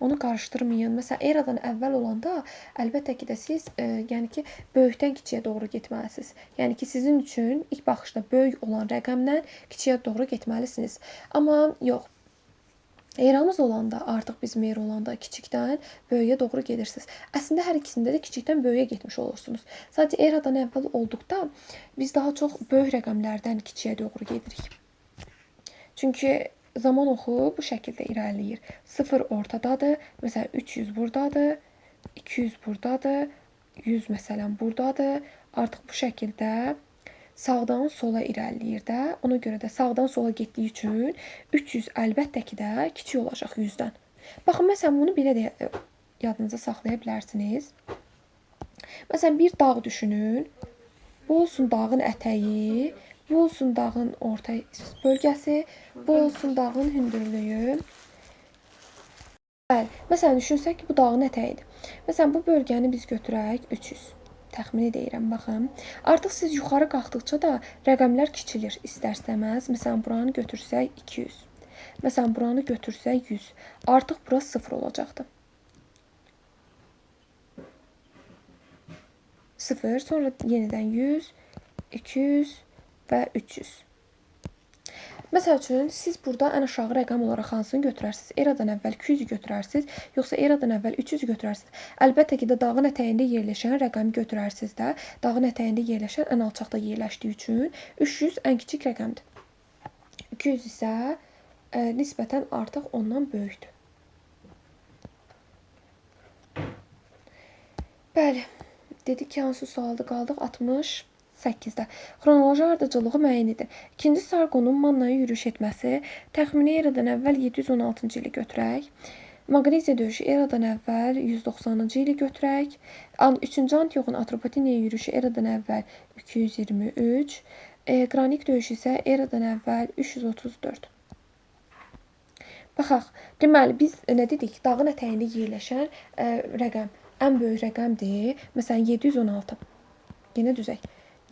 Onu qarışdırmayın. Məsələn, eradan əvvəl olanda, əlbəttə ki də siz, yəni ki, böyükdən kiçiyə doğru getməlisiniz. Yəni ki, sizin üçün ilk baxışda böyük olan rəqəmdən kiçiyə doğru getməlisiniz. Amma yox. Eramız olanda, artıq bizim yer olanda kiçikdən böyüyə doğru gedirsiniz. Əslində hər ikisində də kiçikdən böyüyə getmiş olursunuz. Sadəcə eradan əvvəl olduqda biz daha çox böyük rəqəmlərdən kiçiyə doğru gedirik. Çünki zaman oxu bu şəkildə irəliləyir. 0 ortadadır, məsələn 300 buradadır, 200 buradadır, 100 məsələn buradadır. Artıq bu şəkildə sağdan sola irəliləyir də. Ona görə də sağdan sola getdiyi üçün 300 əlbəttə ki də kiçik olacaq 100-dən. Baxın, məsələn, bunu belə də yadınıza saxlaya bilərsiniz. Məsələn, bir dağ düşünün. Bu olsun dağın ətəyi, bu olsun dağın orta bölgəsi, bu olsun dağın hündürlüyü. Bəli, məsələn, düşünsək ki, bu dağın ətəyidir. Məsələn, bu bölgəni biz götürək 300. Təxmini deyirəm, baxın. Artıq siz yuxarı qalxdıqca da rəqəmlər kiçilir istər-istəməz. Məsələn, buranı götürsək 200. Məsələn, buranı götürsək 100. Artıq bura 0 olacaqdı. 0, sonra yenidən 100, 200 və 300. Məsəl üçün, siz burada ən aşağı rəqəm olaraq hansını götürərsiniz? Eradan əvvəl 200-ü götürərsiniz, yoxsa eradan əvvəl 300-ü götürərsiniz? Əlbəttə ki də dağın ətəyində yerləşən rəqəmi götürərsiniz də. Dağın ətəyində yerləşən ən alçaqda yerləşdiyi üçün 300 ən kiçik rəqəmdir. 200 isə nisbətən artıq ondan böyükdür. Bəli, dedik ki, hansı sualda qaldıq? 68-də. Xronoloji ardıcılığı müəyyən edin. İkinci Sarqonun Mannaya yürüş etməsi təxmini eradan əvvəl 716-cı ili götürək. Maqneziya döyüşü eradan əvvəl 190-cı ili götürək. 3-cü Antioxun Atropatenaya yürüşü eradan əvvəl 223. Qranik döyüşü isə eradan əvvəl 334. Baxaq, deməli biz nə dedik? Dağın ətəyində yerləşən rəqəm ən böyük rəqəmdir. Məsələn, 716. Yenə düzək.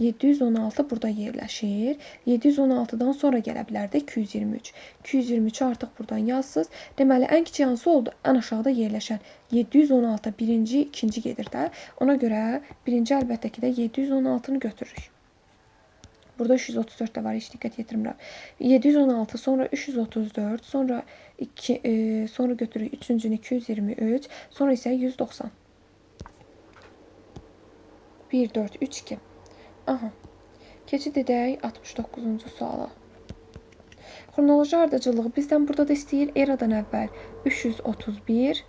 716 burada yerləşir. 716-dan sonra gələ bilər də 223. 223-ü artıq buradan yazsınız. Deməli, ən kiçik hansı oldu? Ən aşağıda yerləşən 716 birinci, ikinci gedir də. Ona görə birinci əlbəttə ki də 716-nı götürürük. Burada 334 də var, heç diqqət yetirmirəm. 716, sonra 334, sonra sonra götürürük 3-cünü 223, sonra isə 190. 1, 4, 3, 2. Aha. Keçid edək 69-cu suala. Xronoloji ardıcılığı bizdən burada da istəyir. Eradan əvvəl 331.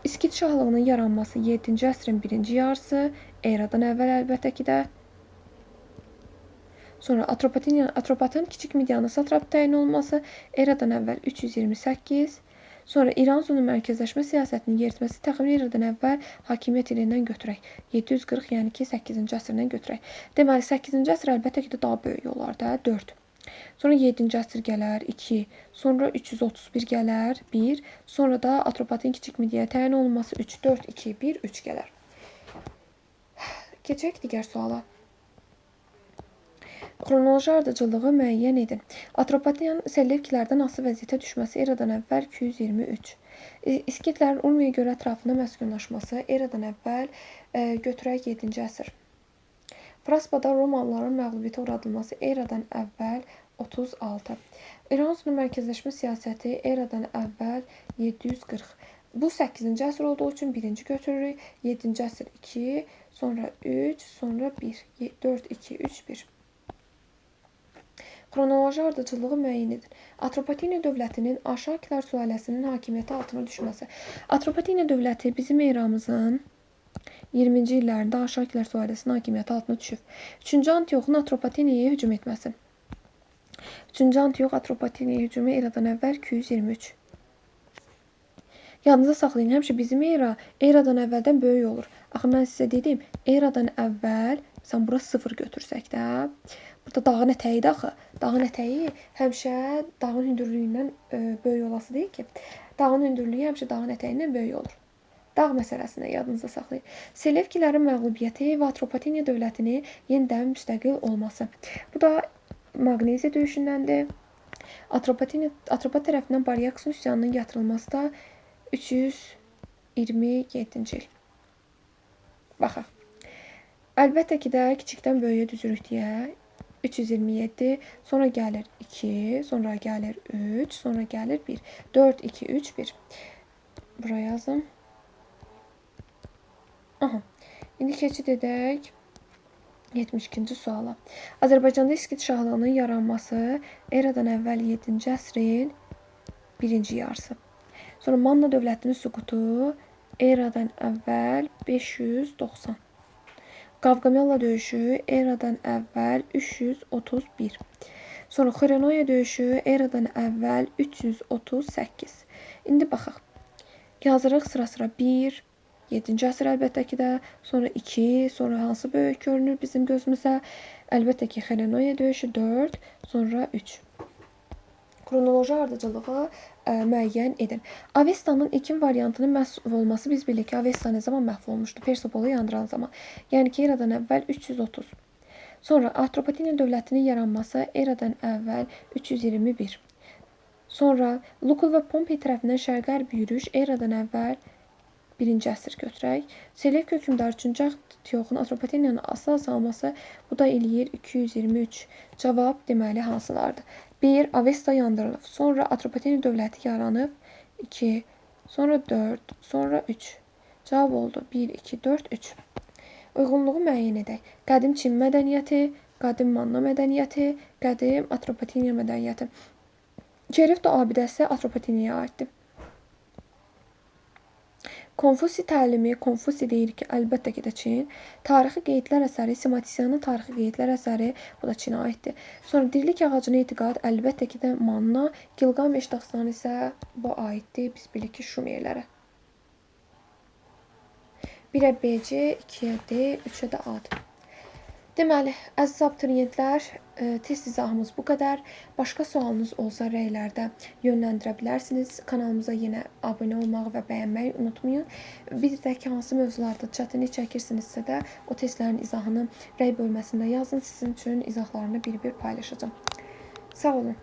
İskit şahlığının yaranması 7-ci əsrin 1-ci yarısı. Eradan əvvəl əlbəttə ki də. Sonra Atropaten kiçik Midiyanın satrap təyin olması. Eradan əvvəl 328. Sonra İranzunun mərkəzləşmə siyasətinin yeritməsi təxmini eradan əvvəl hakimiyyət ilindən götürək. 740, yəni ki 8-ci əsrdən götürək. Deməli 8-ci əsr əlbəttə ki də daha böyük olar da, 4. Sonra 7-ci əsr gələr, 2. Sonra 331 gələr, 1. Sonra da Atropaten kiçik Midiyaya təyin olunması 3, 4, 2, 1, 3 gələr. Keçək digər suala. Xronoloji ardıcılığı müəyyən edin. Atropaten Selevkilərdən asılı vəziyyətə düşməsi eradan əvvəl 223. İskitlərin Urmiya göl ətrafında məskunlaşması eradan əvvəl götürək 7-ci əsr. Fraspada Romalıların məğlubiyyətə uğradılması eradan əvvəl 36. İranzunun mərkəzləşmə siyasəti eradan əvvəl 740. Bu 8-ci əsr olduğu üçün 1-ci götürürük. 7-ci əsr 2, sonra 3, sonra 1. 4, 2, 3, 1. Xronoloji ardıcılığı müəyyən edin. Atropatena dövlətinin Aşakilər sülaləsinin hakimiyyəti altına düşməsi. Atropatena dövləti bizim eramızın 20-ci illərində Aşakilər sülaləsinin hakimiyyəti altına düşüb. 3-cü Antioxun Atropatenaya hücum etməsi. 3-cü Antiox Atropatenaya hücumu eradan əvvəl 223. Yadınıza saxlayın, həmişə bizim eradan əvvəldən böyük olur. Axı mən sizə dedim, eradan əvvəl, sən bura 0 götürsək də, burada dağın ətəyidir axı. Dağın ətəyi həmişə dağın hündürlüyündən böyük olası deyil ki. Dağın hündürlüyü həmişə dağın ətəyindən böyük olur. Dağ məsələsində yadınızda saxlayın. Selevkilərin məğlubiyyəti və Atropatena dövlətinin yenidən müstəqil olması. Bu da Maqneziya döyüşündəndir. Atropat tərəfindən Baryaksun üsyanının yatırılması da 327-ci il. Baxaq. Əlbəttə ki də kiçikdən böyüyə düzürük deyə 327, sonra gəlir 2, sonra gəlir 3, sonra gəlir 1. 4, 2, 3, 1. Buraya yazım. Aha. İndi keçid edək 72-ci suala. Azərbaycanda İskit şahlığının yaranması eradan əvvəl 7-ci əsrin 1-ci yarısı. Sonra Manna dövlətinin süqutu eradan əvvəl 590. Qavqamela döyüşü eradan əvvəl 331. Sonra Xerenoya döyüşü eradan əvvəl 338. İndi baxaq. Yazırıq sıra-sıra 1, 7-ci əsr əlbəttə ki də, sonra 2, sonra hansı böyük görünür bizim gözümüzə? Əlbəttə ki, Xerenoya döyüşü 4, sonra 3. Xronoloji ardıcılığı müəyyən edin. Avestanın ilkin variantının məhv olması biz bilirik ki, Avesta nə zaman məhv olmuşdu? Persepolu yandıran zaman. Yəni ki, eradan əvvəl 330. Sonra Atropatena dövlətinin yaranması eradan əvvəl 321. Sonra Lukul və Pompey tərəfindən şərq-qərb yürüş eradan əvvəl 1-ci əsr götürək. Selevk hökmdarı 3-cü Antioxun Atropateniyanı asas alması bu da eləyir 223. Cavab deməli hansılardır? 1. Avesta yandırılıb. Sonra Atropatena dövləti yaranıb. 2. Sonra 4. Sonra 3. Cavab oldu 1, 2, 4, 3. Uyğunluğu müəyyən edək. Qədim Çin mədəniyyəti, qədim Manna mədəniyyəti, qədim Atropatena mədəniyyəti. Cerevto abidəsi Atropatenaya aiddir. Konfusi təlimi, Konfusi deyir ki, əlbəttə ki də Çin. Tarixi qeydlər əsəri, Simatisyanın tarixi qeydlər əsəri, bu da Çinə aiddir. Sonra dirilik ağacına etiqad, əlbəttə ki də Manna, Gilgameş dastanı isə bu aiddir, biz bilik ki, Şumerlərə. 1-ə BC, 2-yə D, 3-ə də A-dır. Deməli, əziz abituriyentlər, test izahımız bu qədər. Başqa sualınız olsa rəylərdə yönləndirə bilərsiniz. Kanalımıza yenə abunə olmağı və bəyənməyi unutmayın. Bir də ki, hansı mövzularda çətinlik çəkirsinizsə də o testlərin izahını rəy bölməsində yazın. Sizin üçün izahlarını bir-bir paylaşacağım. Sağ olun.